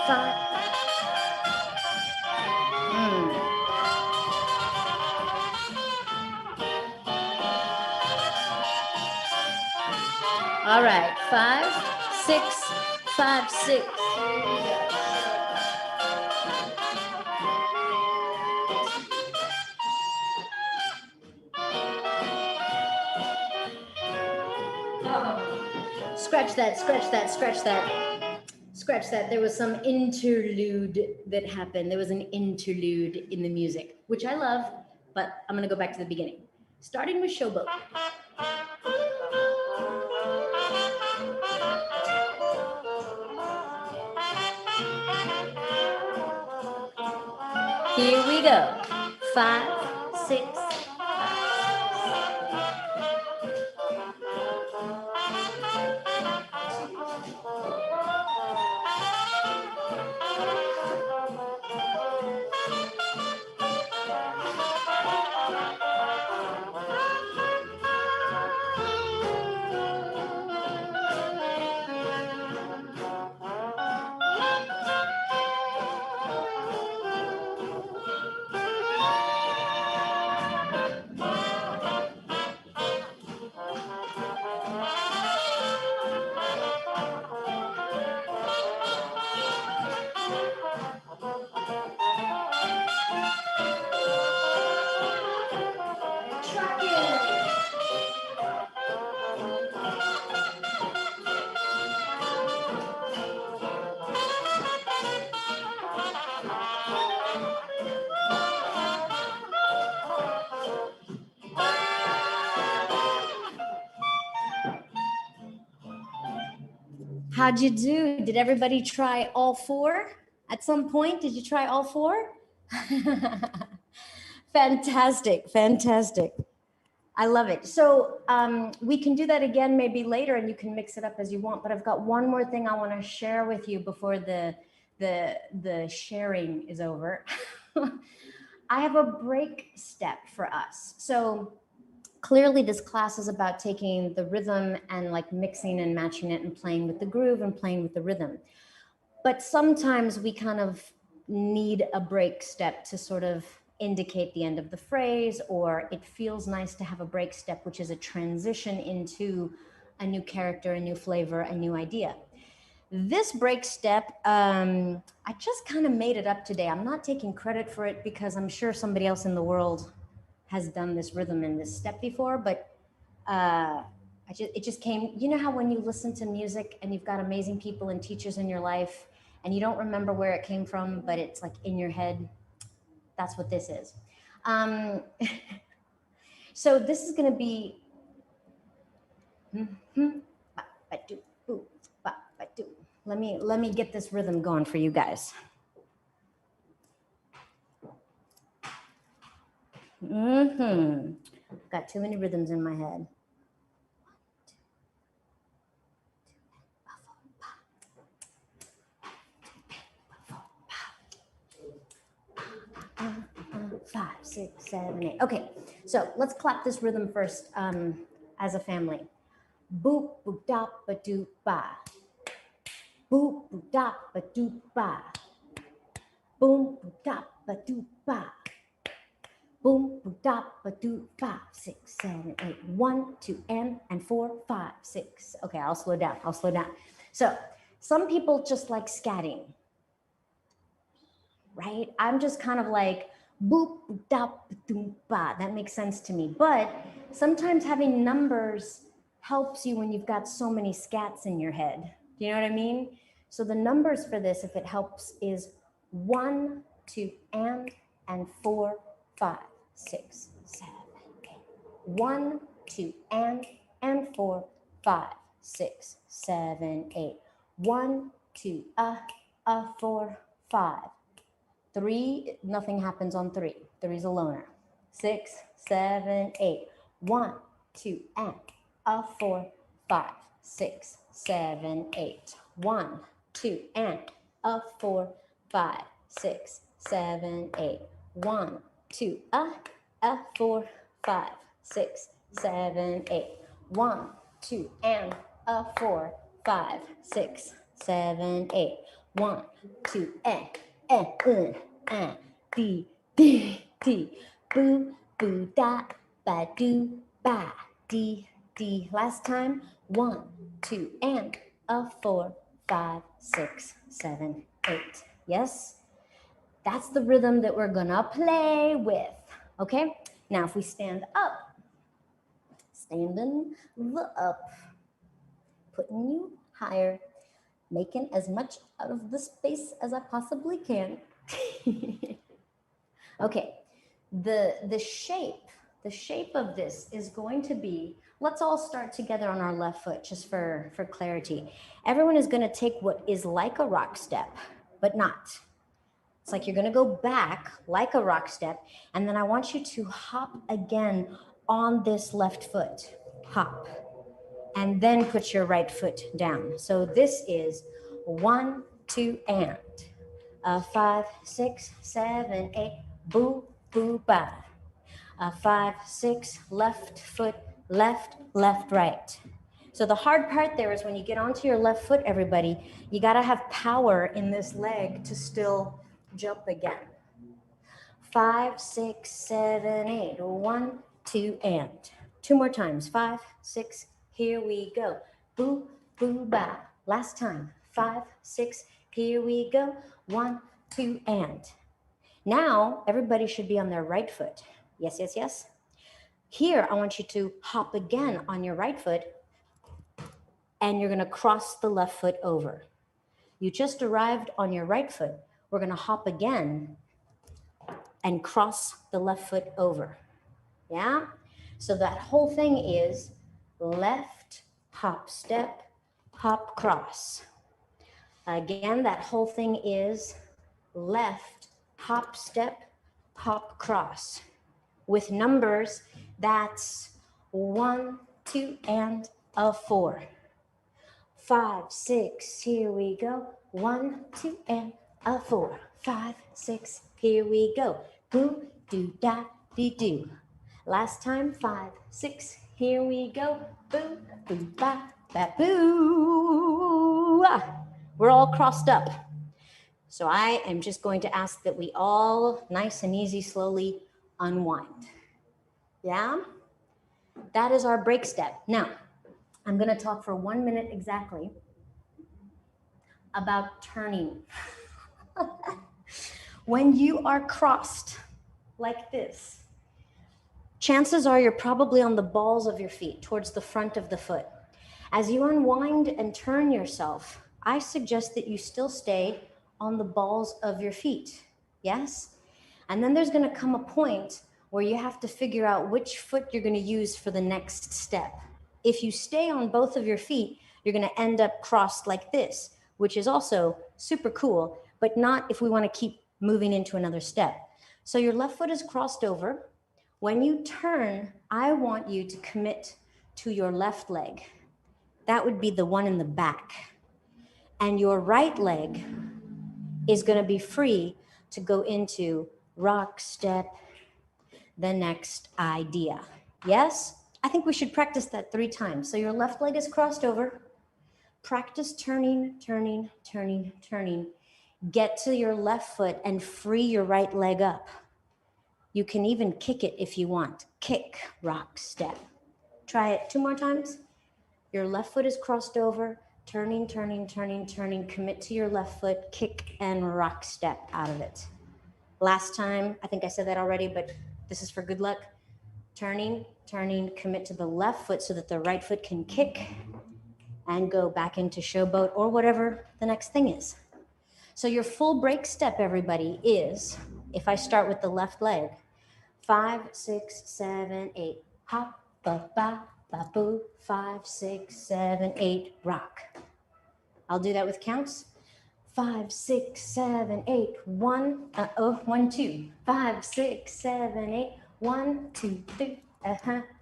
5. All right, 5, 6, 5, 6. Scratch that, scratch that, scratch that. Scratch that. There was some interlude that happened. There was an interlude in the music, which I love, but I'm going to go back to the beginning. Starting with showboat. Here we go. 5, 6. How'd you do? Did everybody try all 4 at some point? Did you try all 4? Fantastic, fantastic. I love it. So we can do that again maybe later, and you can mix it up as you want. But I've got one more thing I want to share with you before the sharing is over. I have a break step for us. So clearly this class is about taking the rhythm and like mixing and matching it and playing with the groove and playing with the rhythm. But sometimes we kind of need a break step to sort of indicate the end of the phrase, or it feels nice to have a break step, which is a transition into a new character, a new flavor, a new idea. This break step, I just kind of made it up today. I'm not taking credit for it because I'm sure somebody else in the world has done this rhythm and this step before, but it just came. You know how when you listen to music and you've got amazing people and teachers in your life and you don't remember where it came from, but it's like in your head? That's what this is. So this is going to be let me get this rhythm going for you guys. Got too many rhythms in my head. 5, 6, 7, 8. Okay, so let's clap this rhythm first as a family. Boop, boop, da, ba, doop, ba. Boop, boop, da, ba, doop, ba. Boom, boop, da, ba, doop, ba. Boom, boop, da, ba, doop, ba. 6, 7, 8. 1, 2, and 4, 5, 6. Okay, I'll slow down. So some people just like scatting, right? I'm just kind of like, boop, boop, da, ba, doop, ba. That makes sense to me. But sometimes having numbers helps you when you've got so many scats in your head. Do you know what I mean? So the numbers for this, if it helps, is 1, 2, and 4, 5, 6, 7, 8. 1, 2, and 4, 5, 6, 7, 8. 1, 2, 4, 5. 3, nothing happens on 3. 3 is a loner. 6, 7, 8. 1, 2, and 4, 5, 6, 7, 8. 1, 2, and 4, 5, 6, 7, 8. 1, 2, 4, 5, 6, 7, 8. 1, 2, and 4, 5, 6, 7, 8. 1, 2, D, D, D. Boo, boo, da, ba, do, ba, D, D. Last time. 1, 2, and 4, 5, 6, 7, 8. Yes? That's the rhythm that we're gonna play with. Okay? Now, if we stand up, standing the up, putting you higher, making as much out of the space as I possibly can. Okay, the shape of this is going to be, let's all start together on our left foot just for clarity. Everyone is gonna take what is like a rock step, but not. It's like you're gonna go back like a rock step, and then I want you to hop again on this left foot. Hop. And then put your right foot down. So this is 1, 2, and 5, 6, 7, 8. Boo, boo, ba. 5, 6, left foot, left, left, right. So the hard part there is when you get onto your left foot, everybody, you gotta have power in this leg to still jump again. 5, 6, 7, 8. 1, 2, and. 2 more times. 5, 6, here we go. Boo, boo, ba. Last time. 5, 6, here we go. 1, 2, and. Now, everybody should be on their right foot. Yes, yes, yes. Here, I want you to hop again on your right foot, and you're gonna cross the left foot over. You just arrived on your right foot. We're gonna hop again and cross the left foot over. Yeah? So that whole thing is left, hop, step, hop, cross. Again, that whole thing is left, hop, step, hop, cross. With numbers, that's 1, 2, and a 4. 5, 6, here we go. 1, 2, and a 4. 5, 6, here we go. Boo, do, da, dee, do. Last time, 5, 6, here we go. Boo, boo, ba, ba, boo. Ah, we're all crossed up. So I am just going to ask that we all, nice and easy, slowly unwind. Yeah? That is our break step. Now, I'm going to talk for 1 minute exactly about turning. When you are crossed like this, chances are you're probably on the balls of your feet, towards the front of the foot. As you unwind and turn yourself, I suggest that you still stay on the balls of your feet. Yes? And then there's going to come a point where you have to figure out which foot you're going to use for the next step. If you stay on both of your feet, you're going to end up crossed like this, which is also super cool, but not if we want to keep moving into another step. So your left foot is crossed over. When you turn, I want you to commit to your left leg. That would be the one in the back. And your right leg is going to be free to go into rock, step, the next idea. Yes? I think we should practice that 3 times. So your left leg is crossed over. Practice turning, turning, turning, turning. Get to your left foot and free your right leg up. You can even kick it if you want. Kick, rock, step. Try it 2 more times. Your left foot is crossed over. Turning, turning, turning, turning. Commit to your left foot. Kick and rock, step out of it. Last time, I think I said that already, but this is for good luck. Turning, turning, commit to the left foot so that the right foot can kick and go back into showboat or whatever the next thing is. So your full break step, everybody, is, if I start with the left leg, 5, 6, 7, 8, hop, ba, ba, ba, boo, 5, 6, 7, 8, rock. I'll do that with counts. 5, 6, 7, 8, 1, 1, 2, 5, 6, 7, 8, 1, 2, 3,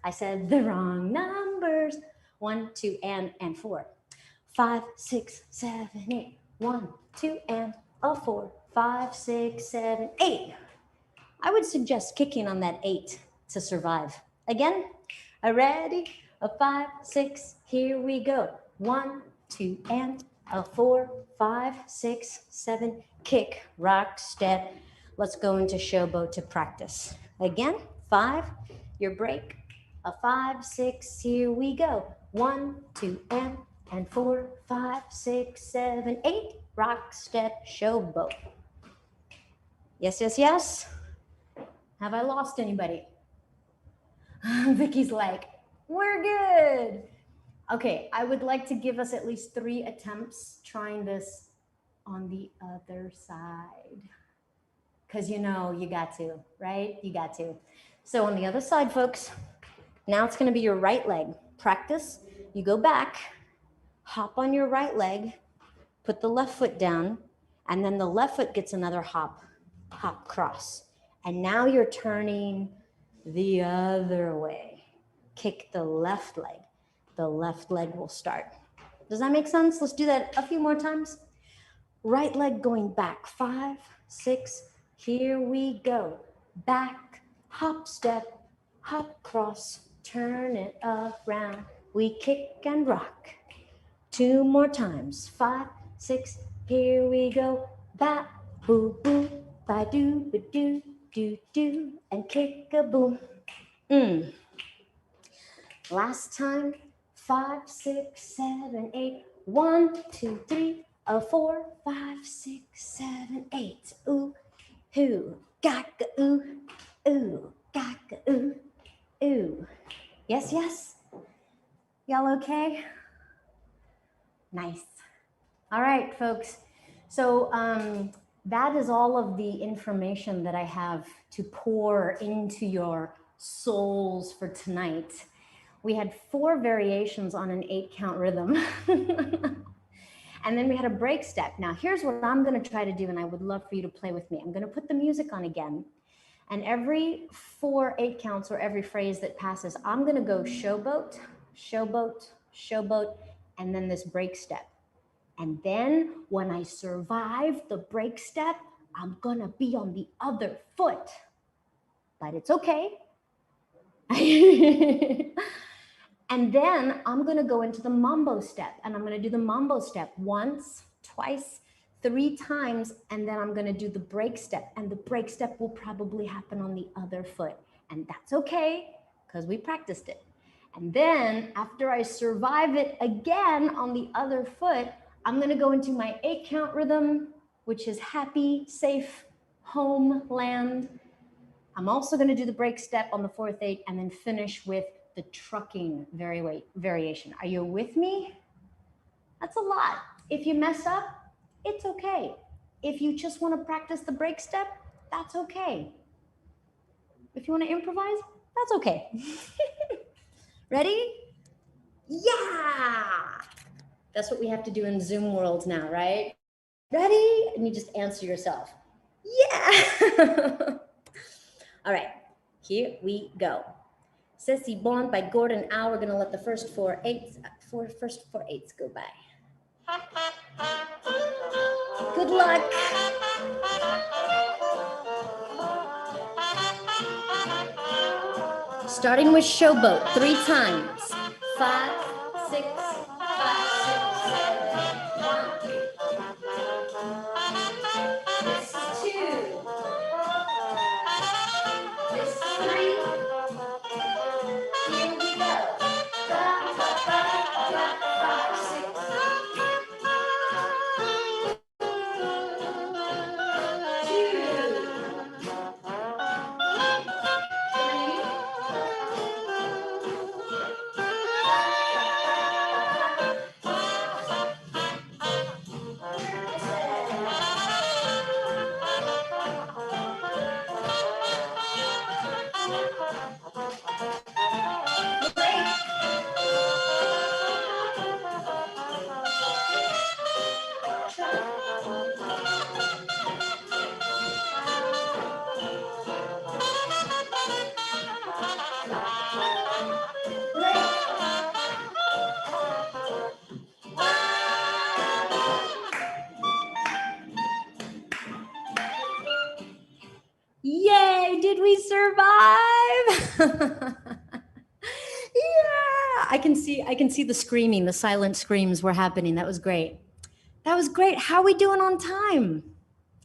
I said the wrong numbers. 1, 2, and 4. 5, 6, 7, 8, 1, 2, and a 4. 5, 6, 7, 8. I would suggest kicking on that 8 to survive. Again, are ready? A 5, 6, here we go. 1, 2, and a 4, 5, 6, 7, kick, rock, step. Let's go into showboat to practice. Again, 5, your break. A 5, 6, here we go. 1, 2, and 4, 5, 6, 7, 8, rock, step, showboat. Yes, yes, yes. Have I lost anybody? Vicky's like, we're good. Okay, I would like to give us at least 3 attempts trying this on the other side. Because you know you got to, right? You got to. So on the other side, folks, now it's going to be your right leg. Practice. You go back, hop on your right leg, put the left foot down, and then the left foot gets another hop, hop, cross. And now you're turning the other way. Kick the left leg. The left leg will start. Does that make sense? Let's do that a few more times. Right leg going back. 5, 6, here we go. Back, hop, step, hop, cross, turn it around. We kick and rock. 2 more times. 5, 6, here we go. Bat, boo, boo, ba, doo, ba, doo, doo, doo, and kick a boom. Last time. 5, 6, 7, 8. 1, 2, 3, 4, 5, 6, 7, 8. Ooh, hoo, gaka, ooh, ooh, gaka, ooh, ooh. Yes, yes. Y'all okay? Nice. All right, folks. So that is all of the information that I have to pour into your souls for tonight. We had 4 variations on an 8-count rhythm. And then we had a break step. Now here's what I'm going to try to do, and I would love for you to play with me. I'm going to put the music on again, And every 4/8 counts or every phrase that passes, I'm gonna go showboat, showboat, showboat, and then this break step. And then when I survive the break step, I'm gonna be on the other foot. But it's okay. And then I'm gonna go into the mambo step, and I'm gonna do the mambo step once, twice, 3 times, and then I'm gonna do the break step, and the break step will probably happen on the other foot. And that's okay, because we practiced it. And then after I survive it again on the other foot, I'm gonna go into my 8 count rhythm, which is happy, safe, home, land. I'm also gonna do the break step on the 4th 8 and then finish with the trucking variation. Are you with me? That's a lot. If you mess up, it's okay. If you just wanna practice the break step, that's okay. If you wanna improvise, that's okay. Ready? Yeah! That's what we have to do in Zoom worlds now, right? Ready? And you just answer yourself. Yeah! All right, here we go. Ceci Bon by Gordon Au. We're gonna let the first four eights go by. Good luck. Starting with showboat 3 times. 5, 6, 5, 6, 7, 1. This is 2. This is 3. Here we go. 5, 5, 6. 'Yay, did we survive? Yeah, I can see the screaming, the silent screams were happening. That was great. That was great. How are we doing on time?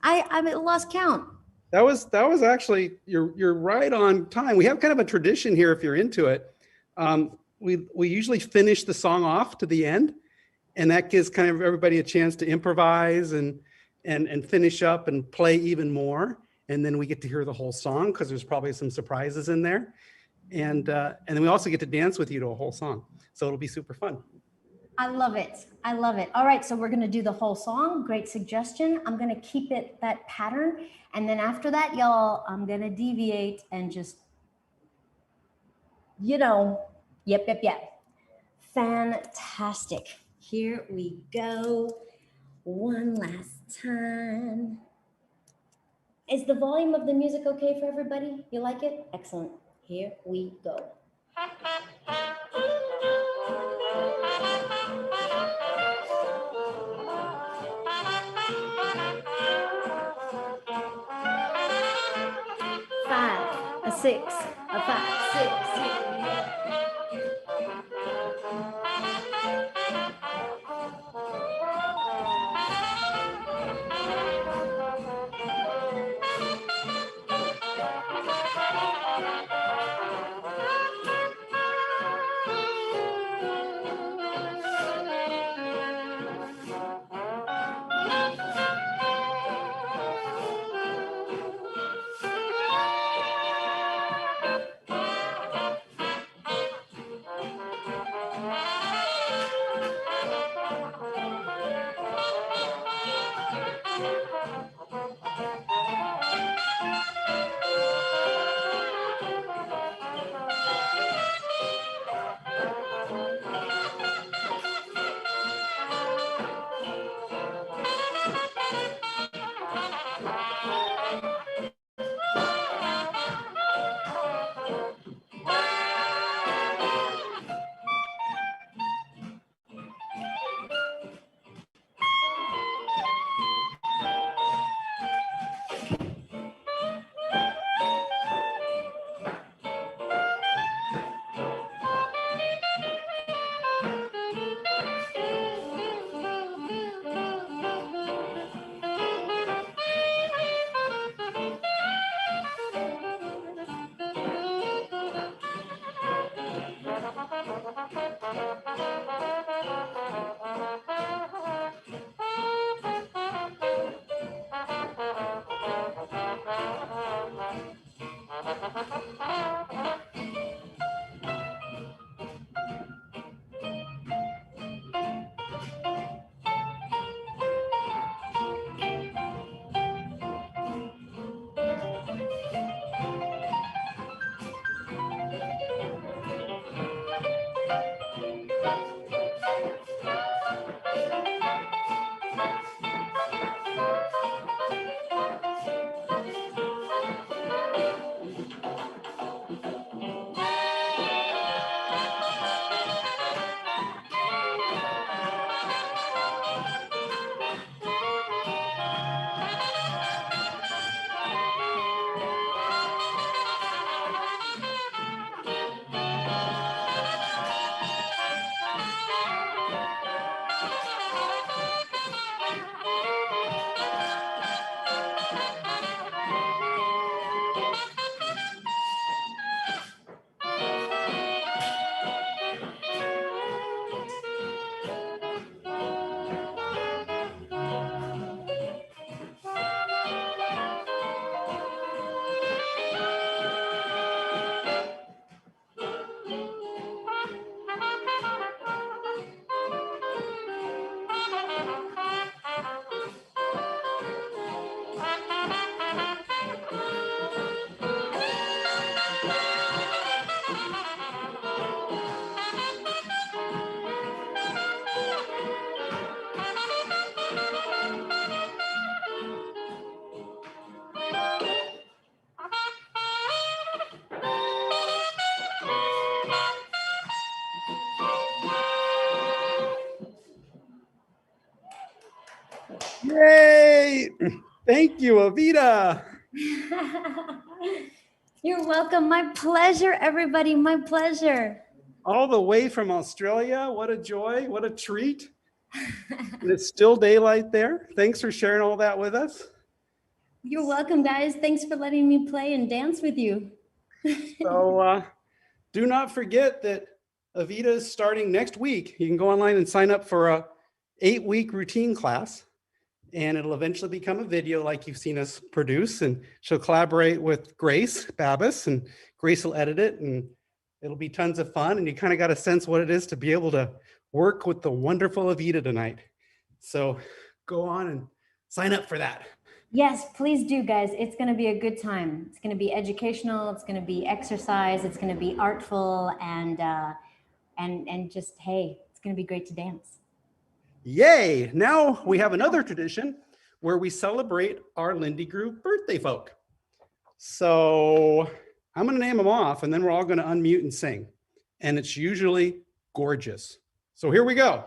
I lost count. That was actually, you're right on time. We have kind of a tradition here if you're into it. We usually finish the song off to the end, and that gives kind of everybody a chance to improvise and finish up and play even more. And then we get to hear the whole song because there's probably some surprises in there. And then we also get to dance with you to a whole song. So it'll be super fun. I love it. I love it. All right, so we're gonna do the whole song. Great suggestion. I'm gonna keep it that pattern. And then after that, y'all, I'm gonna deviate and just, yep. Fantastic. Here we go. One last time. Is the volume of the music okay for everybody? You like it? Excellent. Here we go. 5, a 6, a 5, 6. Yay! Thank you, Evita. You're welcome. My pleasure, everybody. My pleasure. All the way from Australia. What a joy. What a treat. And it's still daylight there. Thanks for sharing all that with us. You're welcome, guys. Thanks for letting me play and dance with you. So do not forget that Evita is starting next week. You can go online and sign up for a 8-week routine class, and it'll eventually become a video like you've seen us produce, and she'll collaborate with Grace Babis, and Grace will edit it, and it'll be tons of fun. And you kind of got a sense what it is to be able to work with the wonderful Evita tonight. So go on and sign up for that. Yes, please do, guys. It's going to be a good time. It's going to be educational. It's going to be exercise. It's going to be artful, and just, hey, it's going to be great to dance. Yay! Now we have another tradition where we celebrate our LindyGroove birthday folk. So I'm going to name them off, and then we're all going to unmute and sing. And it's usually gorgeous. So here we go.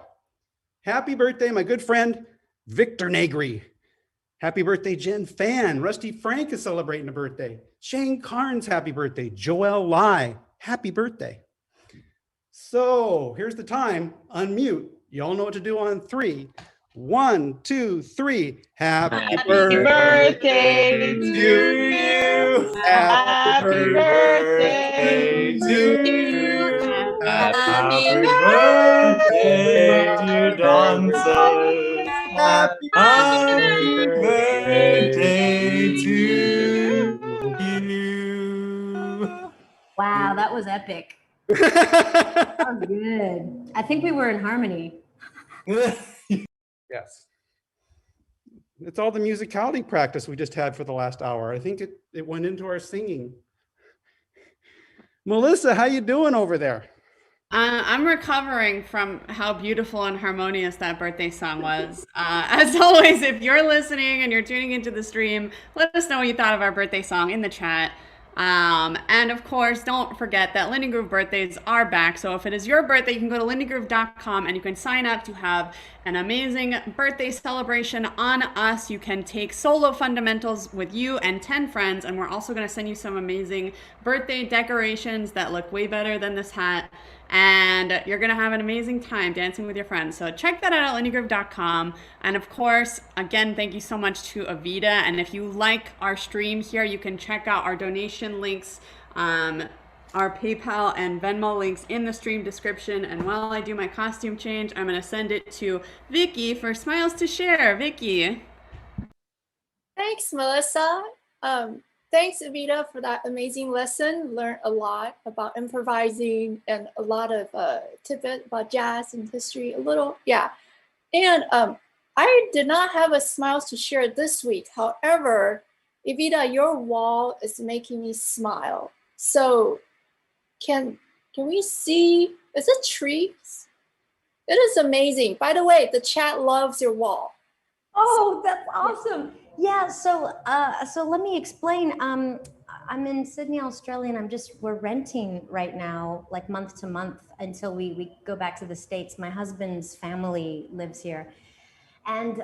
Happy birthday, my good friend, Victor Negri. Happy birthday, Jen Fan. Rusty Frank is celebrating a birthday. Shane Carnes, happy birthday. Joelle Lai, happy birthday. So here's the time. Unmute. You all know what to do on 3. 1, 2, 3. Happy birthday to you. Happy birthday to you. Happy birthday, dear dancers. Happy birthday to you. Wow, that was epic. That was good. I think we were in harmony. Yes. It's all the musicality practice we just had for the last hour. I think it went into our singing. Melissa, how you doing over there? I'm recovering from how beautiful and harmonious that birthday song was. As always, if you're listening and you're tuning into the stream, let us know what you thought of our birthday song in the chat. And of course, don't forget that LindyGroove birthdays are back. So if it is your birthday, you can go to LindyGroove.com and you can sign up to have an amazing birthday celebration on us. You can take solo fundamentals with you and 10 friends. And we're also going to send you some amazing birthday decorations that look way better than this hat. And you're going to have an amazing time dancing with your friends. So check that out at LindyGroove.com. And of course, again, thank you so much to Evita. And if you like our stream here, you can check out our donation links, our PayPal and Venmo links in the stream description. And while I do my costume change, I'm going to send it to Vicky for Smiles to Share. Vicky. Thanks, Melissa. thanks, Evita, for that amazing lesson. Learned a lot about improvising and a lot of tidbit about jazz and history. A little, yeah. And I did not have a smiles to share this week. However, Evita, your wall is making me smile. So can we see? Is it trees? It is amazing. By the way, the chat loves your wall. Oh, that's awesome. Yeah, so let me explain. I'm in Sydney, Australia, and we're renting right now, like month to month until we go back to the States. My husband's family lives here. And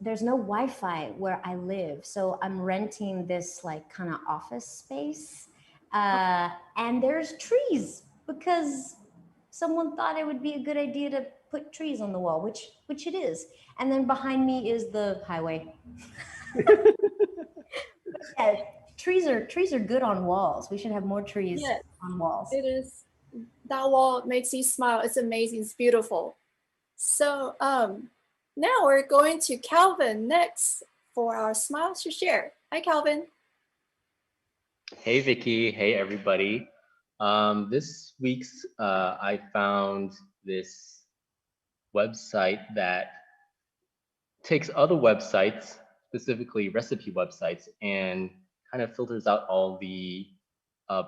there's no Wi-Fi where I live. So I'm renting this like kind of office space. And there's trees because someone thought it would be a good idea to put trees on the wall, which it is. And then behind me is the highway. Yeah, trees are good on walls. We should have more trees on walls. It is. That wall makes you smile. It's amazing. It's beautiful. So now we're going to Calvin next for our smiles to share. Hi, Calvin. Hey, Vicky. Hey, everybody. This week's I found this website that takes other websites, specifically recipe websites, and kind of filters out all the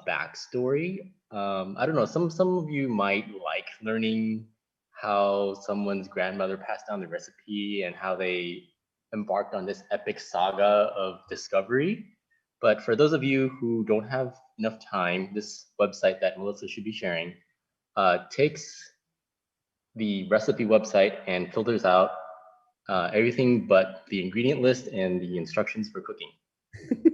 backstory. I don't know, some of you might like learning how someone's grandmother passed down the recipe and how they embarked on this epic saga of discovery. But for those of you who don't have enough time, this website that Melissa should be sharing takes the recipe website and filters out everything but the ingredient list and the instructions for cooking.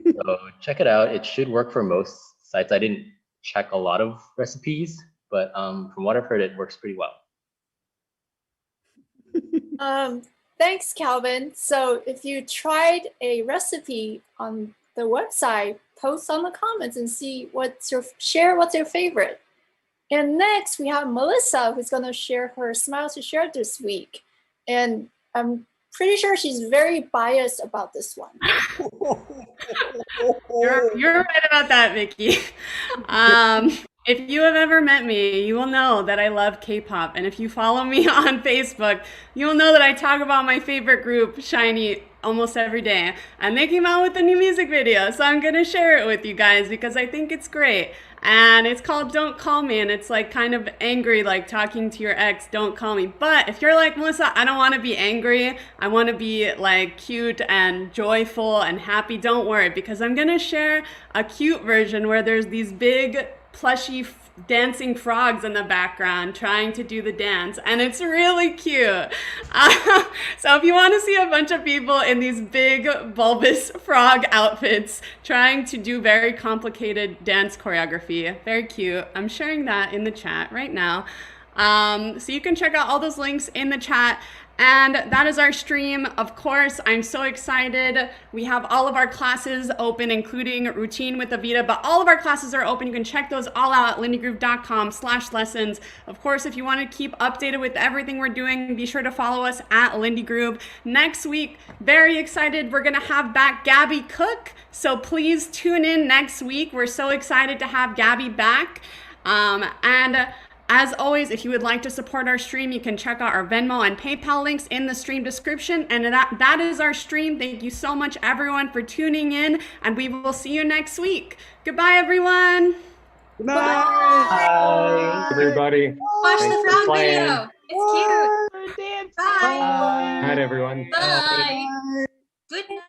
So check it out. It should work for most sites. I didn't check a lot of recipes, but from what I've heard, it works pretty well. Thanks, Calvin. So if you tried a recipe on the website, post on the comments and see what's your favorite. And next we have Melissa, who's going to share her smiles to share this week. And I'm pretty sure she's very biased about this one. You're right about that, Vicky. If you have ever met me, you will know that I love K-pop. And if you follow me on Facebook, you will know that I talk about my favorite group, SHINee, almost every day. And they came out with a new music video, so I'm going to share it with you guys because I think it's great. And it's called Don't Call Me, and it's like kind of angry, like talking to your ex, don't call me. But if you're like, Melissa, I don't want to be angry, I want to be like cute and joyful and happy, don't worry, because I'm going to share a cute version where there's these big plushy dancing frogs in the background trying to do the dance, and it's really cute. So if you want to see a bunch of people in these big bulbous frog outfits trying to do very complicated dance choreography, very cute, I'm sharing that in the chat right now. So you can check out all those links in the chat. And that is our stream. Of course, I'm so excited. We have all of our classes open, including Routine with Evita, but all of our classes are open. You can check those all out at lindygroove.com/lessons. Of course, if you want to keep updated with everything we're doing, be sure to follow us at LindyGroove. Next week, very excited, we're gonna have back Gabby Cook. So please tune in next week. We're so excited to have Gabby back. As always, if you would like to support our stream, you can check out our Venmo and PayPal links in the stream description. And that is our stream. Thank you so much, everyone, for tuning in, and we will see you next week. Goodbye, everyone. Good night. Bye, everybody. Watch Thanks the for frog playing. video. It's cute. Bye. Good night, everyone. Bye. Good night.